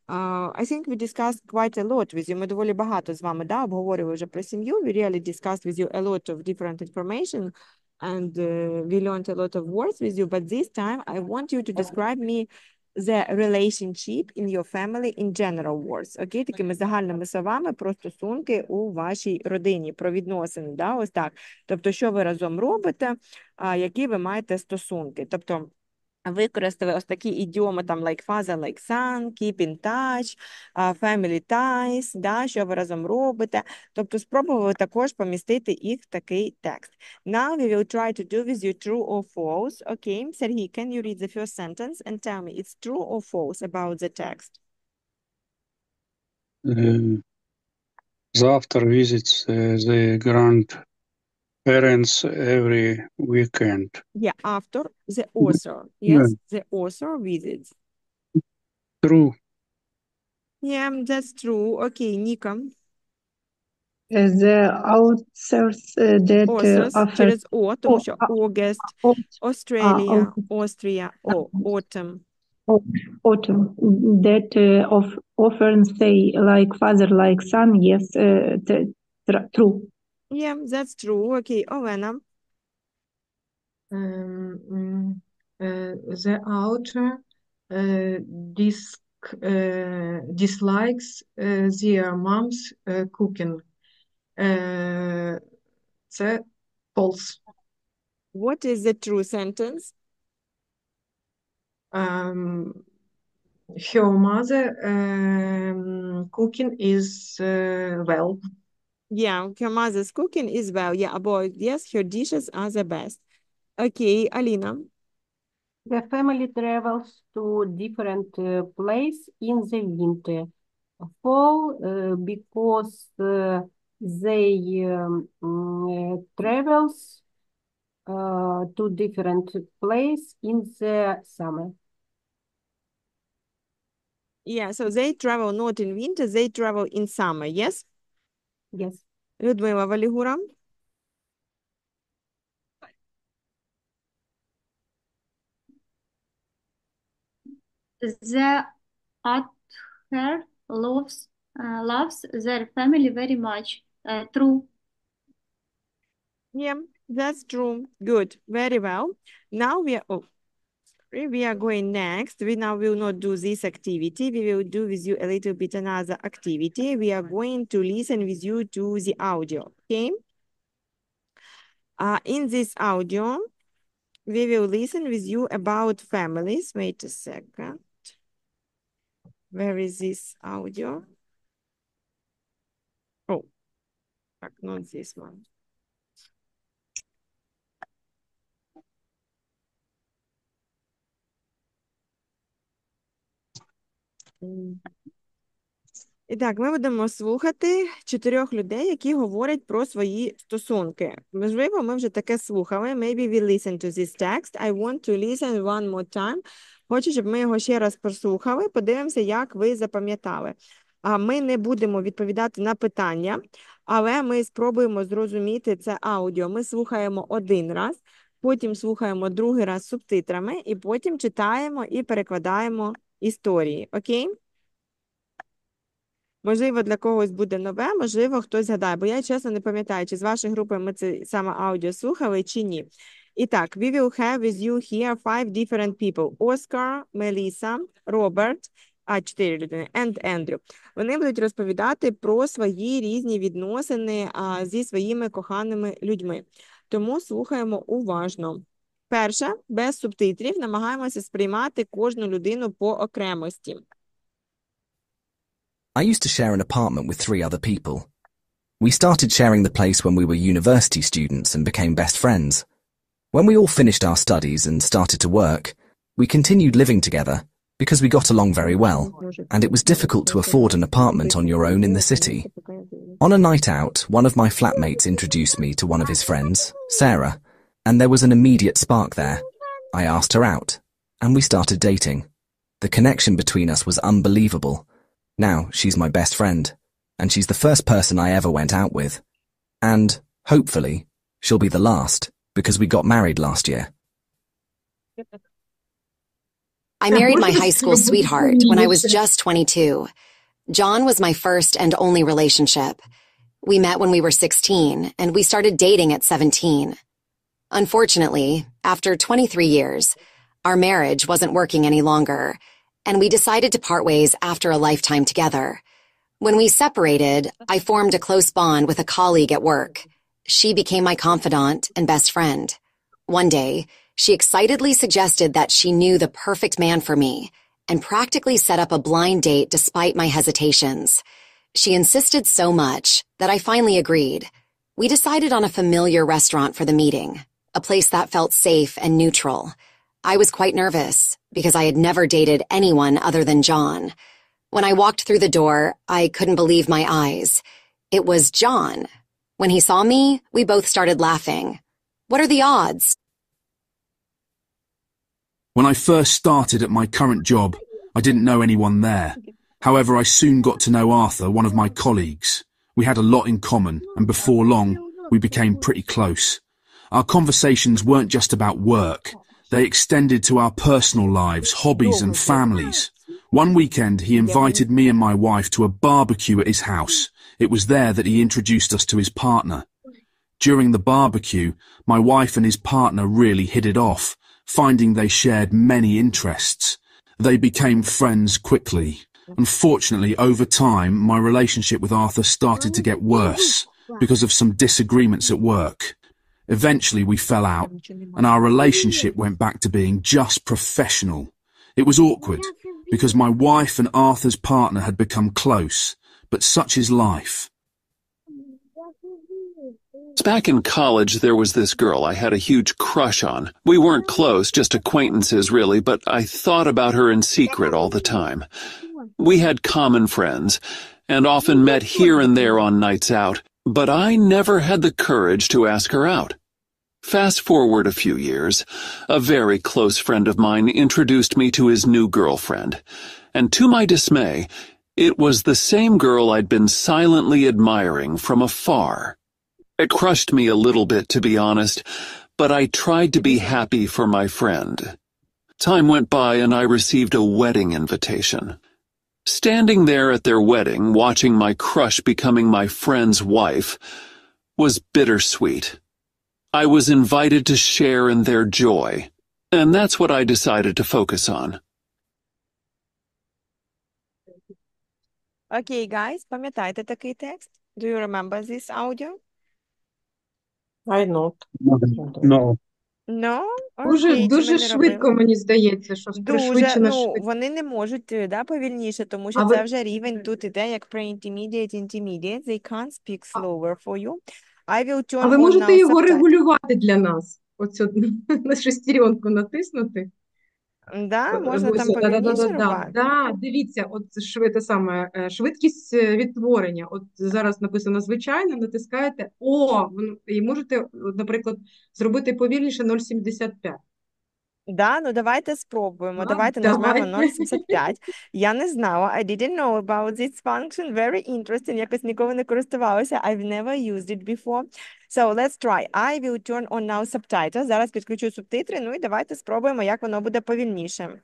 Speaker 9: I think we discussed quite a lot with you. Ми доволі багато з вами, да, обговорювали вже про сім'ю. We really discussed with you a lot of different information and we learned a lot of words with you. But this time I want you to describe me the relationship in your family in general words. Окей, такими загальними словами про стосунки у вашій родині, про відносини, да, ось так. Тобто, що ви разом робите, які ви маєте стосунки. Тобто, використали ось такі ідіоми, там, like father, like son, keep in touch, family ties, да, що ви разом робите. Тобто, спробували також помістити їх в такий текст. Now we will try to do with you true or false. Okay, Sergey, can you read the first sentence and tell me it's true or false about the text?
Speaker 7: The author visits the grandparents every weekend.
Speaker 9: Yeah, after the author. Yes, the author visits.
Speaker 7: True.
Speaker 9: Yeah, that's true. Okay, Nika.
Speaker 6: The authors that
Speaker 9: Authors
Speaker 6: offer
Speaker 9: через О, тому що August, Australia, Austria, autumn.
Speaker 6: autumn that often say like father, like son. Yes, true.
Speaker 9: Yeah, that's true. Okay, Olena.
Speaker 8: The author dislikes their mom's cooking. Це false.
Speaker 9: What is the true sentence?
Speaker 8: Her mother cooking is well.
Speaker 9: Yeah, her mother's cooking is well. Yeah, about yes, her dishes are the best. Okay, Alina.
Speaker 5: The family travels to different place in the winter. Fall because they travels to different place in the summer.
Speaker 9: Yeah, so they travel not in winter, they travel in summer, yes?
Speaker 5: Yes.
Speaker 9: Людмила Валігура.
Speaker 3: The author loves their family very much. True.
Speaker 9: Yeah, that's true. Good, very well. Now we are going next. We now will not do this activity. We will do with you a little bit another activity. We are going to listen with you to the audio, okay? In this audio, we will listen with you about families. Wait a second. Where is this audio? Oh, not this one. І так, ми будемо слухати 4 людей, які говорять про свої стосунки. Можливо, ми вже таке слухали. Maybe we listen to this text. I want to listen one more time. Хочу, щоб ми його ще раз прослухали. Подивимося, як ви запам'ятали. Ми не будемо відповідати на питання, але ми спробуємо зрозуміти це аудіо. Ми слухаємо 1 раз, потім слухаємо 2-й раз з субтитрами, і потім читаємо і перекладаємо історії. Окей? Можливо, для когось буде нове, можливо, хтось згадає, бо я, чесно, не пам'ятаю, чи з вашої групи ми це саме аудіо слухали, чи ні. І так, we will have with you here 5 different people. Oscar, Melissa, Robert, 4 людини, and Andrew. Вони будуть розповідати про свої різні відносини зі своїми коханими людьми. Тому слухаємо уважно. Перше, без субтитрів, намагаємося сприймати кожну людину по окремості.
Speaker 11: I used to share an apartment with 3 other people. We started sharing the place when we were university students and became best friends. When we all finished our studies and started to work, we continued living together because we got along very well, and it was difficult to afford an apartment on your own in the city. On a night out, one of my flatmates introduced me to one of his friends, Sarah, and there was an immediate spark there. I asked her out, and we started dating. The connection between us was unbelievable. Now she's my best friend, and she's the first person I ever went out with. And, hopefully, she'll be the last, because we got married last year.
Speaker 12: I married my high school sweetheart when I was just 22. John was my first and only relationship. We met when we were 16, and we started dating at 17. Unfortunately, after 23 years, our marriage wasn't working any longer, and we decided to part ways after a lifetime together. When we separated, I formed a close bond with a colleague at work. She became my confidant and best friend. One day, she excitedly suggested that she knew the perfect man for me and practically set up a blind date despite my hesitations. She insisted so much that I finally agreed. We decided on a familiar restaurant for the meeting, a place that felt safe and neutral. I was quite nervous because I had never dated anyone other than John. When I walked through the door, I couldn't believe my eyes. It was John. When he saw me, we both started laughing. What are the odds?
Speaker 13: When I first started at my current job, I didn't know anyone there. However, I soon got to know Arthur, one of my colleagues. We had a lot in common, and before long, we became pretty close. Our conversations weren't just about work. They extended to our personal lives, hobbies, and families. One weekend, he invited me and my wife to a barbecue at his house. It was there that he introduced us to his partner. During the barbecue, my wife and his partner really hit it off, finding they shared many interests. They became friends quickly. Unfortunately, over time, my relationship with Arthur started to get worse because of some disagreements at work. Eventually, we fell out, and our relationship went back to being just professional. It was awkward because my wife and Arthur's partner had become close, but such is life.
Speaker 14: Back in college, there was this girl I had a huge crush on. We weren't close, just acquaintances really, but I thought about her in secret all the time. We had common friends, and often met here and there on nights out, but I never had the courage to ask her out. Fast forward a few years, a very close friend of mine introduced me to his new girlfriend, and to my dismay, it was the same girl I'd been silently admiring from afar. It crushed me a little bit, to be honest, but I tried to be happy for my friend. Time went by and I received a wedding invitation. Standing there at their wedding, watching my crush becoming my friend's wife, was bittersweet. I was invited to share in their joy, and that's what I decided to focus on.
Speaker 1: Okay, guys, пам'ятаєте такий текст? Do you remember this audio?
Speaker 2: I not.
Speaker 7: No.
Speaker 1: No?
Speaker 2: Дуже,
Speaker 1: Окей, чи ми
Speaker 2: дуже
Speaker 1: не
Speaker 2: швидко,
Speaker 1: робили?
Speaker 2: мені здається, що
Speaker 1: Дуже,
Speaker 2: пришвидшена
Speaker 1: ну,
Speaker 2: швидкість.
Speaker 1: вони не можуть, да, повільніше, тому
Speaker 2: А
Speaker 1: що це
Speaker 2: ви,
Speaker 1: вже рівень тут іде як pre-intermediate, intermediate. They can't speak slower for you. I will
Speaker 2: а
Speaker 1: turn
Speaker 2: ви
Speaker 1: on
Speaker 2: можете
Speaker 1: now
Speaker 2: його
Speaker 1: subtitle.
Speaker 2: регулювати для нас? Оцю на шестеренку натиснути.
Speaker 1: Да, можна там
Speaker 2: Ось,
Speaker 1: повільніше рубати.
Speaker 2: Дивіться, от те саме, швидкість відтворення. От зараз написано звичайно, натискаєте О, і можете, наприклад, зробити повільніше 0,75.
Speaker 1: Да, ну давайте спробуємо.
Speaker 2: Так,
Speaker 1: Давайте нажмемо
Speaker 2: давайте.
Speaker 1: 0,75. Я не знала. I didn't know about this function. Very interesting. Якось ніколи не користувалася. I've never used it before. So let's try. I will turn on now subtitles. Зараз підключу субтитри. Ну і давайте спробуємо, як воно буде повільніше.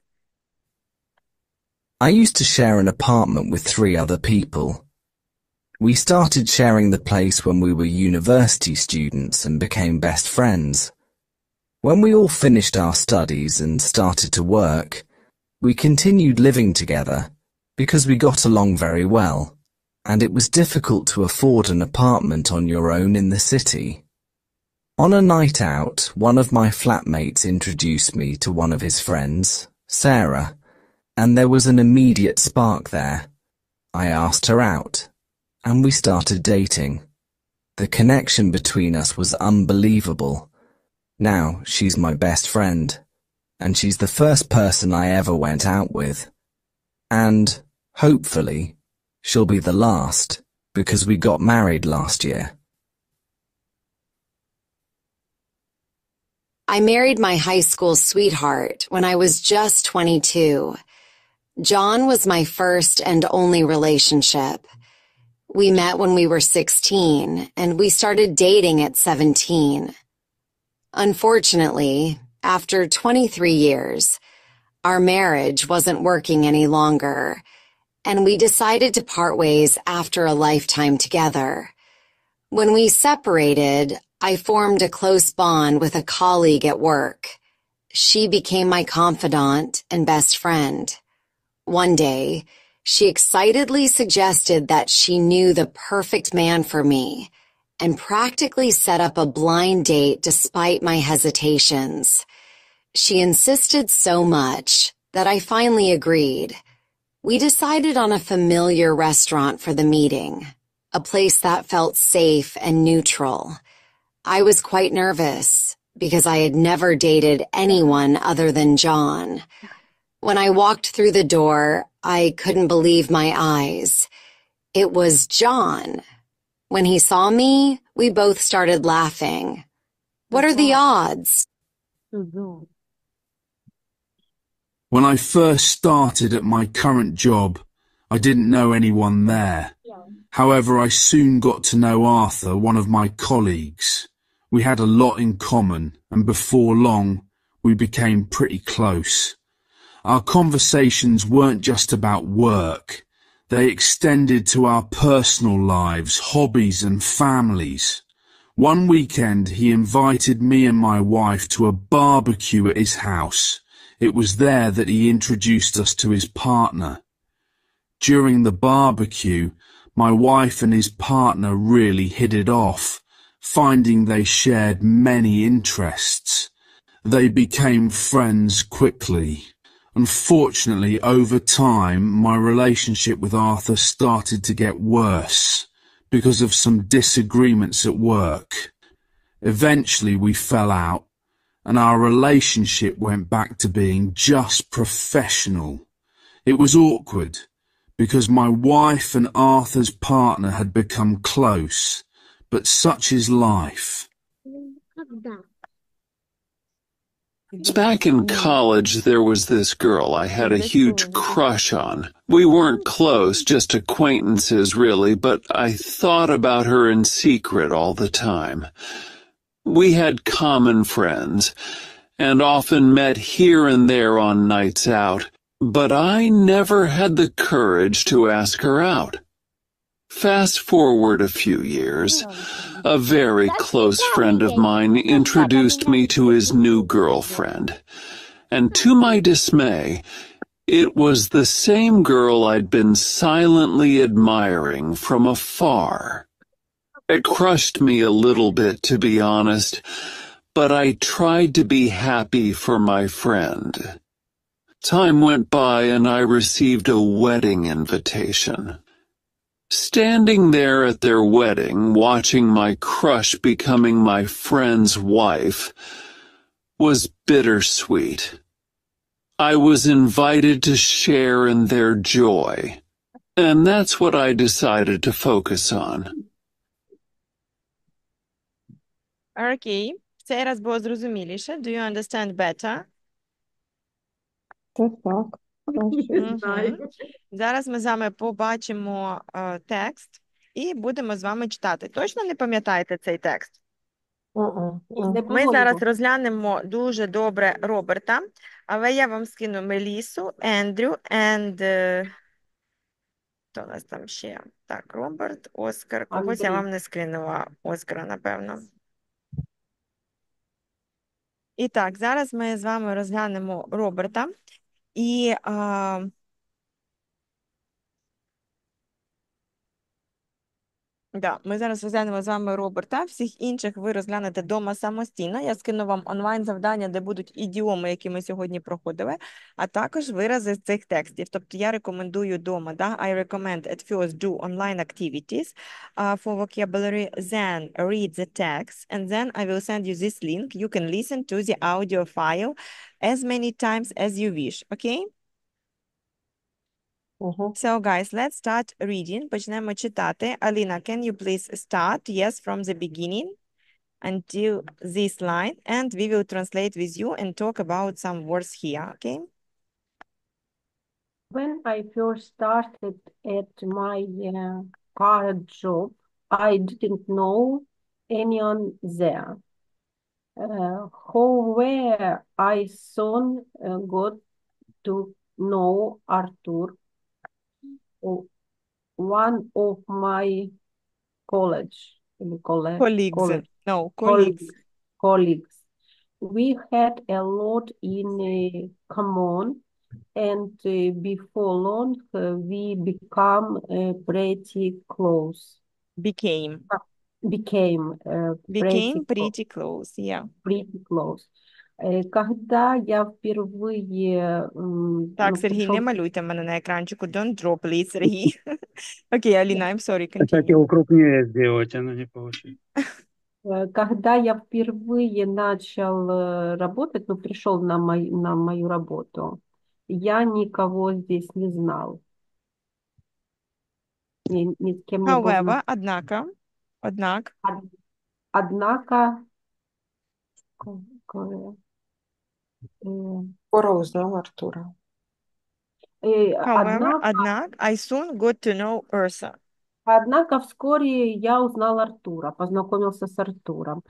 Speaker 11: I used to share an apartment with 3 other people. We started sharing the place when we were university students and became best friends. When we all finished our studies and started to work, we continued living together because we got along very well, and it was difficult to afford an apartment on your own in the city. On a night out, one of my flatmates introduced me to one of his friends, Sarah, and there was an immediate spark there. I asked her out, and we started dating. The connection between us was unbelievable. Now she's my best friend, and she's the first person I ever went out with. And, hopefully, she'll be the last, because we got married last year.
Speaker 12: I married my high school sweetheart when I was just 22. John was my first and only relationship. We met when we were 16, and we started dating at 17. Unfortunately, after 23 years, our marriage wasn't working any longer, and we decided to part ways after a lifetime together. When we separated, I formed a close bond with a colleague at work. She became my confidant and best friend. One day, she excitedly suggested that she knew the perfect man for me and practically set up a blind date despite my hesitations. She insisted so much that I finally agreed. We decided on a familiar restaurant for the meeting, a place that felt safe and neutral. I was quite nervous because I had never dated anyone other than John. When I walked through the door, I couldn't believe my eyes. It was John. When he saw me, we both started laughing. What are the odds?
Speaker 13: When I first started at my current job, I didn't know anyone there. However, I soon got to know Arthur, one of my colleagues. We had a lot in common, and before long, we became pretty close. Our conversations weren't just about work. They extended to our personal lives, hobbies, and families. One weekend, he invited me and my wife to a barbecue at his house. It was there that he introduced us to his partner. During the barbecue, my wife and his partner really hit it off, finding they shared many interests. They became friends quickly. Unfortunately, over time, my relationship with Arthur started to get worse because of some disagreements at work. Eventually, we fell out, and our relationship went back to being just professional. It was awkward because my wife and Arthur's partner had become close, but such is life.
Speaker 14: Back in college, there was this girl I had a huge crush on. We weren't close, just acquaintances really, but I thought about her in secret all the time. We had common friends, and often met here and there on nights out, but I never had the courage to ask her out. Fast forward a few years, a very close friend of mine introduced me to his new girlfriend, and to my dismay, it was the same girl I'd been silently admiring from afar. It crushed me a little bit, to be honest, but I tried to be happy for my friend. Time went by and I received a wedding invitation. Standing there at their wedding, watching my crush becoming my friend's wife, was bittersweet. I was invited to share in their joy, and that's what I decided to focus on.
Speaker 9: Окей. В цей раз було зрозуміліше. Do you understand better?
Speaker 6: Так.
Speaker 9: Мгм. Зараз ми з вами побачимо текст і будемо з вами читати. Точно не пам'ятаєте цей текст? Ми зараз розглянемо дуже добре Роберта, але я вам скину Мелісу, Ендрю, хто у нас там ще? Так, Роберт, Оскар. Когось я вам не скинула. Оскара, напевно. І так, зараз ми з вами розглянемо Роберта. І ми зараз розглянемо з вами Роберта. Всіх інших ви розглянете вдома самостійно. Я скину вам онлайн-завдання, де будуть ідіоми, які ми сьогодні проходили, а також вирази з цих текстів. Тобто я рекомендую вдома, I recommend at first do online activities for vocabulary, then read the text, and then I will send you this link. You can listen to the audio file as many times as you wish, okay? So, guys, let's start reading. Почнемо читати. Alina, can you please start? Yes, from the beginning until this line, and we will translate with you and talk about some words here, okay?
Speaker 5: When I first started at my current job, I didn't know anyone there. However, I soon got to know Arthur, one of my
Speaker 9: Colleagues. No, colleagues.
Speaker 5: colleagues. We had a lot in common, and before long we become pretty close.
Speaker 9: Became pretty close, yeah.
Speaker 5: Pretty close. Когда я впервые
Speaker 9: Так, Сергій, не малюйте мене на екранчику. Don't draw, please, Сергій. Окей, Алина, I'm sorry,
Speaker 7: Так
Speaker 9: continue.
Speaker 7: его крупнее сделать, оно не получится.
Speaker 5: Когда я впервые начал работать, пришел на мою работу, я никого здесь не знал. Ни с кем не был
Speaker 9: However,
Speaker 5: знаком.
Speaker 9: однако,
Speaker 15: Скоро узнал Артура.
Speaker 9: однако, I soon got to know Ursa.
Speaker 5: Однако вскоре я узнал Артура, познакомился с Артуром.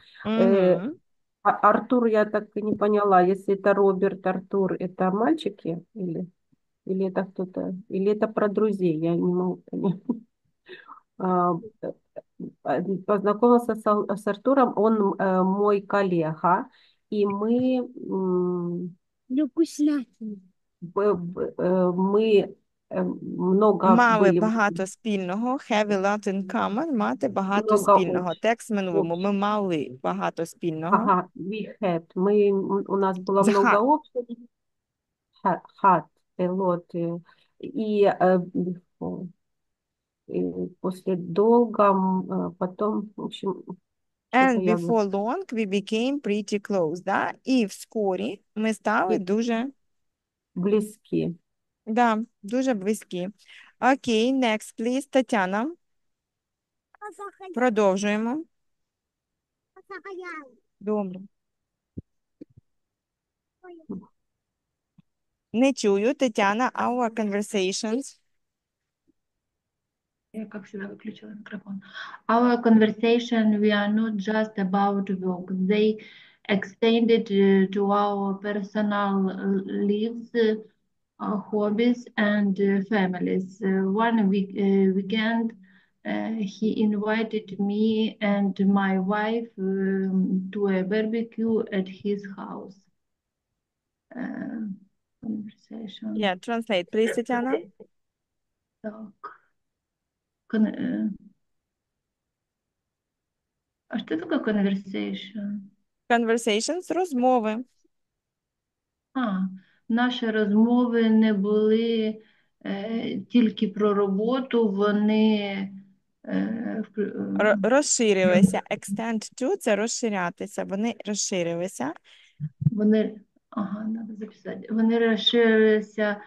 Speaker 5: Артур, я так и не поняла, если это Роберт, Артур, это мальчики или это кто-то, или это про друзей, я не могу понять. Познакомился с Артуром, он мой коллега, и мы много
Speaker 9: Мали
Speaker 5: были...
Speaker 9: багато спільного. Have a lot in common. Мати багато
Speaker 5: Много
Speaker 9: спільного. Текст в минулому. Ми мали багато спільного.
Speaker 5: Ага, we had. У нас было
Speaker 9: The
Speaker 5: много
Speaker 9: had.
Speaker 5: общего. Had a lot. И после долго, потом, в общем,
Speaker 9: And before long we became pretty close. Да? І вскорі ми стали дуже
Speaker 5: близькі.
Speaker 9: Да, дуже близькі. Окей, next, please, Тетяна. Продовжуємо. Добре. Не чую, Тетяна, our conversations.
Speaker 4: Я, как всегда, выключила микрофон. Our conversation, we are not just about work. They extended to our personal lives, hobbies, and families. One weekend, he invited me and my wife to a barbecue at his house. Conversation.
Speaker 9: Yeah, translate, please, Тетяна.
Speaker 4: Так. А що таке conversation?
Speaker 9: Conversations – розмови.
Speaker 4: Наші розмови не були тільки про роботу, вони
Speaker 9: розширилися. Extend to – це розширятися. Вони розширилися.
Speaker 4: Треба записати. Вони розширилися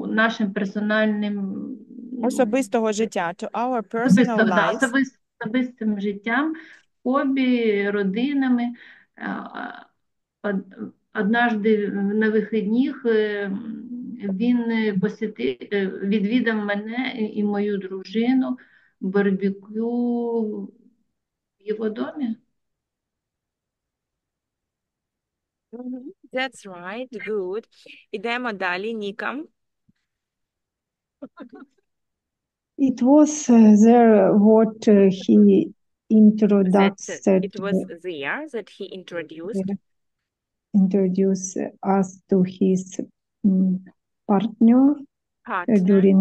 Speaker 4: нашим персональним
Speaker 9: особистого життя. To our personal lives.
Speaker 4: Особистим життям, хобі, родинами. Однажды на вихідних він відвідав мене і мою дружину в барбекю в його домі.
Speaker 9: That's right, good. Ідемо далі, Ніка.
Speaker 6: It was there what he introduced.
Speaker 9: It was there that he
Speaker 6: introduced us to his partner during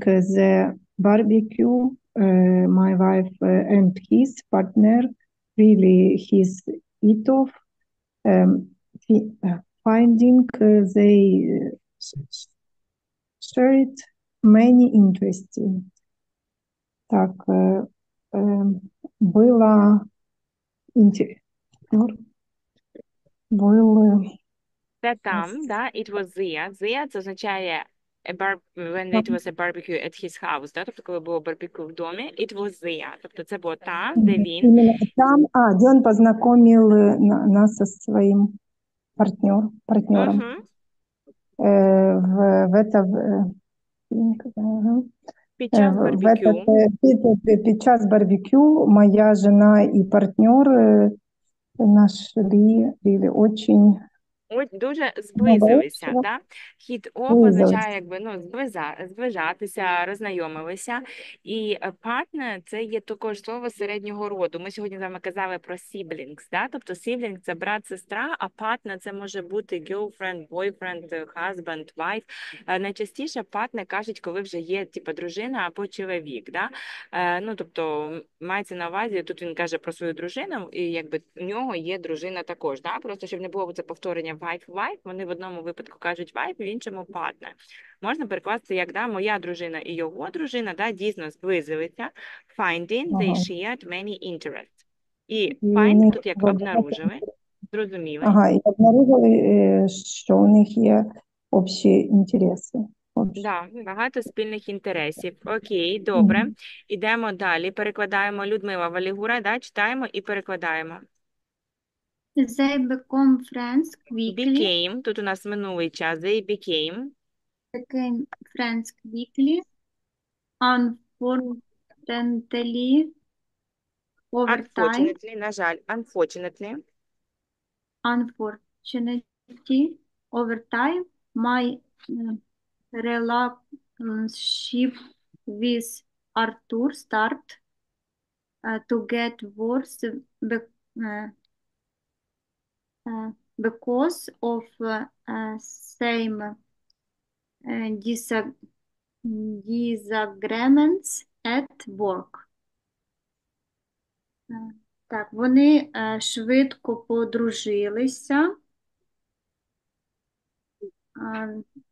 Speaker 6: the barbecue. My wife and his partner really his it off, finding they shared many interesting. Так, был
Speaker 9: Це там, да, it was there. There це означає when it was a barbecue at his house, да, тобто коли було барбекю в домі, it was there. Тобто це було там, де він.
Speaker 6: Именно там, где он познакомил нас со своим партнером.
Speaker 9: Угу.
Speaker 6: В это
Speaker 9: Під час барбекю.
Speaker 6: під час барбекю моя жена и партнер нашли очень
Speaker 9: Дуже зблизилися, да? Hit off означає, якби, ну, зближатися, роззнайомилися. І partner – це є також слово середнього роду. Ми сьогодні з вами казали про siblings, да? Тобто sibling – це брат, сестра, а partner – це може бути girlfriend, boyfriend, husband, wife. Найчастіше partner кажуть, коли вже є, типу, дружина або чоловік, да? Ну, тобто, мається на увазі, тут він каже про свою дружину, і якби у нього є дружина також, да? Просто, щоб не було це повторення wife, вони в одному випадку кажуть wife, в іншому partner. Можна перекласти як, да, моя дружина і його дружина, да, дійсно зблизилися. Finding, they shared many interests. І find тут як обнаружили, зрозуміли.
Speaker 6: І обнаружили, що у них є общі інтереси.
Speaker 9: Да, багато спільних інтересів. Окей, добре. Ідемо далі. Перекладаємо Людмила Валігура, да, читаємо і перекладаємо.
Speaker 3: They become friends quickly.
Speaker 9: Became, тут у нас минулий час. They became
Speaker 3: Friends quickly. Unfortunately, over time.
Speaker 9: Unfortunately, на жаль. Unfortunately,
Speaker 3: over time, my relationship with Arthur start to get worse because of same disagreements at work. Так, вони швидко подружилися.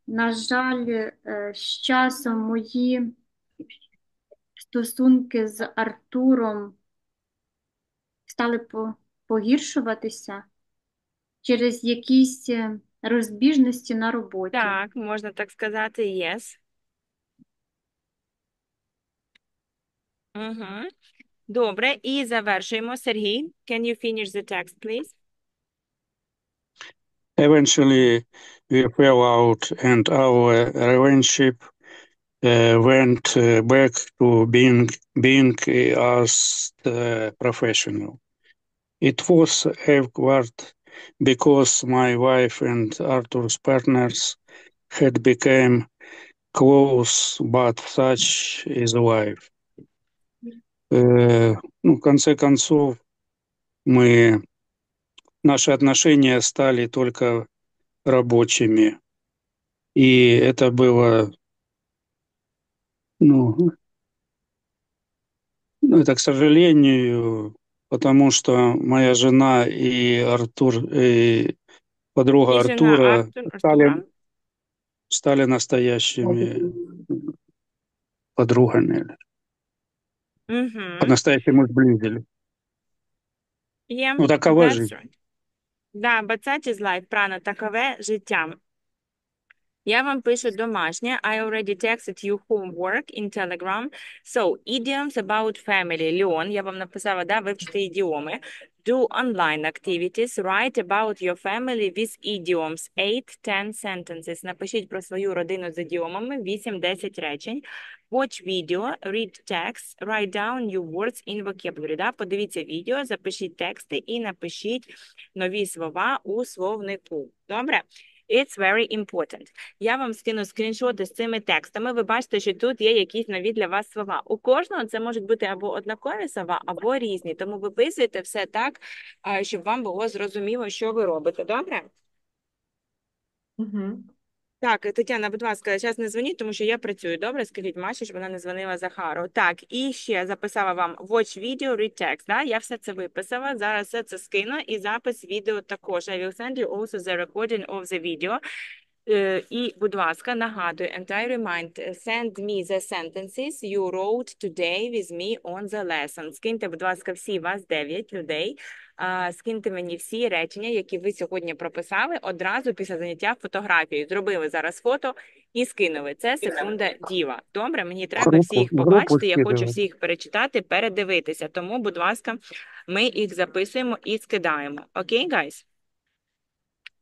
Speaker 3: На жаль, з часом мої стосунки з Артуром стали погіршуватися через якісь розбіжності на роботі.
Speaker 9: так, можна так сказати, yes. Угу. Добре, і завершуємо. Сергій, can you finish the text, please?
Speaker 7: Eventually, we fell out, and our relationship went back to being as professional. It was awkward because my wife and Arthur's partners had become close, but such is life. Ну, в конце концов, наши отношения стали только рабочими. И это было, ну, это, к сожалению, потому что моя жена и подруга
Speaker 9: І жена
Speaker 7: Артура стали настоящими подругами.
Speaker 9: Угу.
Speaker 7: По-настоящему сблизили.
Speaker 9: Yeah,
Speaker 7: Ну, такова
Speaker 9: that's
Speaker 7: жизнь.
Speaker 9: right. Да, but such is life, правильно, такове життя. Я вам пишу домашнє. I already texted you homework in Telegram. So, idioms about family. Леон, я вам написала, да, вивчити ідіоми. Do online activities. Write about your family with idioms. 8-10 sentences. Напишіть про свою родину з ідіомами. 8-10 речень. Watch video, read text, write down new words in vocabulary. Да? Подивіться відео, запишіть тексти і напишіть нові слова у словнику. Добре? It's very important. Я вам скину скріншоти з цими текстами. Ви бачите, що тут є якісь нові для вас слова. У кожного це можуть бути або однакові слова, або різні. Тому виписуйте все так, щоб вам було зрозуміло, що ви робите. Добре?
Speaker 2: Угу.
Speaker 9: Так, Тетяна, будь ласка, зараз не дзвоніть, тому що я працюю. Добре? Скажіть Маші, щоб вона не дзвонила Захару. Так, і ще записала вам watch video, read text. Да? Я все це виписала. Зараз все це скину і запис відео також. I will send you also the recording of the video. І, будь ласка, нагадую, and I remind, send me the sentences you wrote today with me on the lesson. Скиньте, будь ласка, всі вас 9 людей. Скиньте мені всі речення, які ви сьогодні прописали одразу після заняття фотографією. Зробили зараз фото і скинули. Це секунда діла. Добре, мені треба всі їх побачити, я хочу всі їх перечитати, передивитися. Тому, будь ласка, ми їх записуємо і скидаємо. Окей, guys?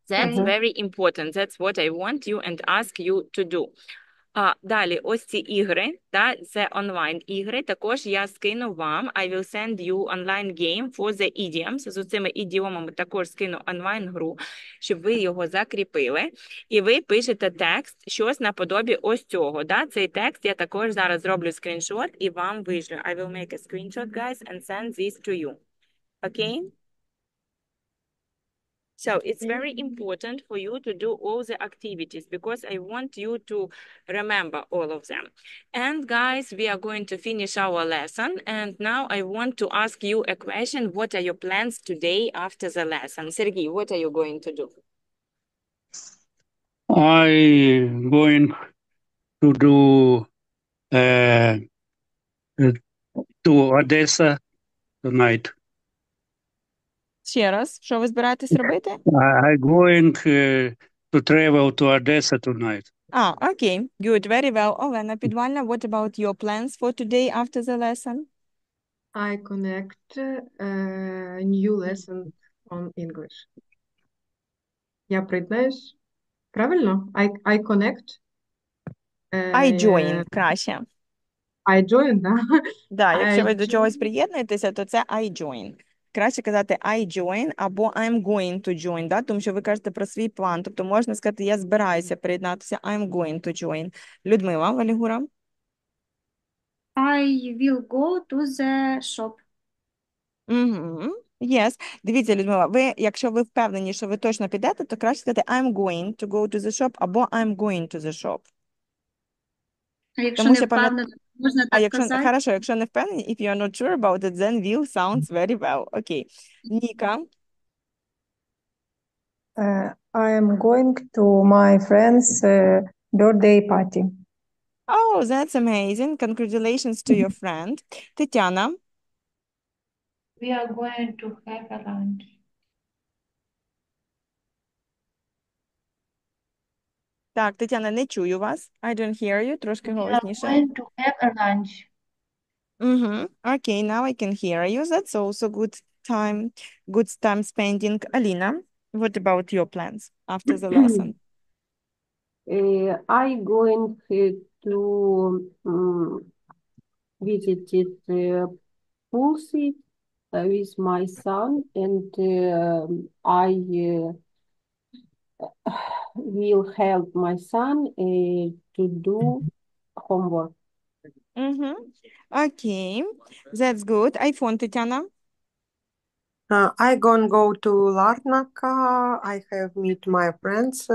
Speaker 9: That's very important. That's what I want you and ask you to do. Далі, ось ці ігри, це онлайн-ігри. Також я скину вам, I will send you online game for the idioms. З цими ідіомами також скину онлайн-гру, щоб ви його закріпили. І ви пишете текст, щось наподобі ось цього. Цей текст я також зараз зроблю скріншот і вам вишлю. I will make a screenshot, guys, and send this to you. Okay? So it's very important for you to do all the activities because I want you to remember all of them. And guys, we are going to finish our lesson. And now I want to ask you a question. What are your plans today after the lesson? Sergey, what are you going to do?
Speaker 7: I'm going to do to Odessa tonight.
Speaker 9: Ще раз, що ви збираєтесь робити?
Speaker 7: I'm going to travel to Odessa tonight.
Speaker 9: Okay, good, very well. Олена Підвальна, what about your plans for today after the lesson?
Speaker 8: I connect a new lesson on English. Я приєднаюсь. Правильно? I connect.
Speaker 9: I join, краще.
Speaker 8: I join, да?
Speaker 9: Да, якщо ви
Speaker 8: I
Speaker 9: до чогось приєднуєтеся, то це I join. Краще казати I join або I'm going to join, да? Тому що ви кажете про свій план. Тобто можна сказати, я збираюся приєднатися, I'm going to join. Людмила Валігура.
Speaker 3: I will go to the shop.
Speaker 9: Yes. Дивіться, Людмила, ви, якщо ви впевнені, що ви точно підете, то краще сказати I'm going to go to the shop або I'm going to the shop.
Speaker 3: А якщо
Speaker 9: Тому
Speaker 3: не
Speaker 9: що
Speaker 3: впевнена, можна так казати?
Speaker 9: Хорошо, якщо не впевнені, if you are not sure about it, then will sounds very well. Окей. Ніка.
Speaker 6: I am going to my friend's birthday party.
Speaker 9: Oh, that's amazing. Congratulations to your friend. Тетяна.
Speaker 4: We are going to have a lunch.
Speaker 9: Так, Тетяна, не чую вас. I don't hear you. Трошки
Speaker 4: We are
Speaker 9: голосніше.
Speaker 4: going to have a lunch.
Speaker 9: Okay, now I can hear you. That's also good time spending. Alina, what about your plans after the lesson?
Speaker 5: I going to visit Pulsi with my son, and I will help my son to do homework.
Speaker 9: Okay, that's good. iPhone, Тетяна.
Speaker 15: I gonna go to Larnaca. I have meet my friends.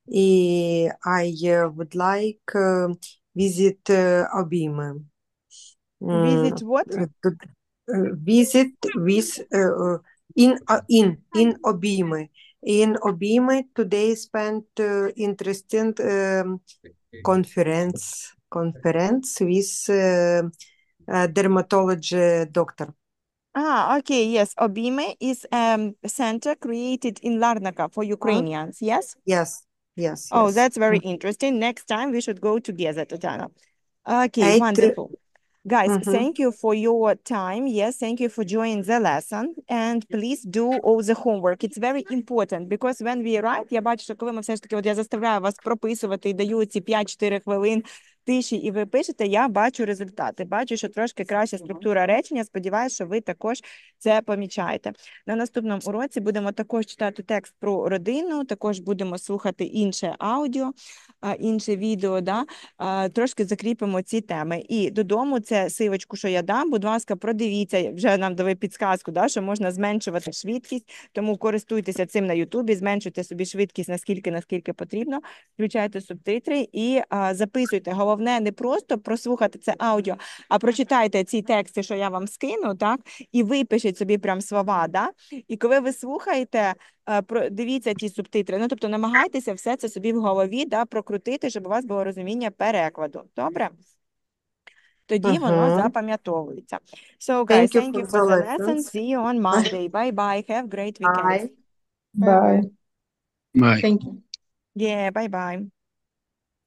Speaker 15: I would like visit Obime.
Speaker 9: Visit what?
Speaker 15: Visit with in Obime. In Obime today spent interesting conference with dermatology doctor.
Speaker 9: Okay, yes. Obime is a center created in Larnaca for Ukrainians, yes?
Speaker 15: Yes.
Speaker 9: Oh, that's very interesting. Next time we should go together, Tatiana. Okay, wonderful. Guys, thank you for your time. Yes, thank you for joining the lesson. And please do all the homework. It's very important because when we write, я бачу, що коли ми все ж таки, я заставляю вас прописувати і даю ці 5-4 хвилин тиші, і ви пишете, я бачу результати. Бачу, що трошки краща структура речення. Сподіваюся, що ви також це помічаєте. На наступному уроці будемо також читати текст про родину, також будемо слухати інше аудіо, інше відео, трошки закріпимо ці теми. І додому це силочку, що я дам, будь ласка, продивіться, вже нам дали підсказку, що можна зменшувати швидкість, тому користуйтеся цим на Ютубі, зменшуйте собі швидкість наскільки потрібно, включайте субтитри і записуйте. Головне головне не просто прослухати це аудіо, а прочитайте ці тексти, що я вам скину, так, і випишіть собі прям слова, да? І коли ви слухаєте, дивіться ті субтитри, ну, тобто намагайтеся все це собі в голові, да, прокрутити, щоб у вас було розуміння перекладу. Добре? Тоді воно запам'ятовується. So, guys, thank you for the lesson. See you on Monday. Bye-bye. Have great weekend.
Speaker 15: Bye.
Speaker 7: Bye.
Speaker 2: Thank you.
Speaker 9: Yeah, bye-bye.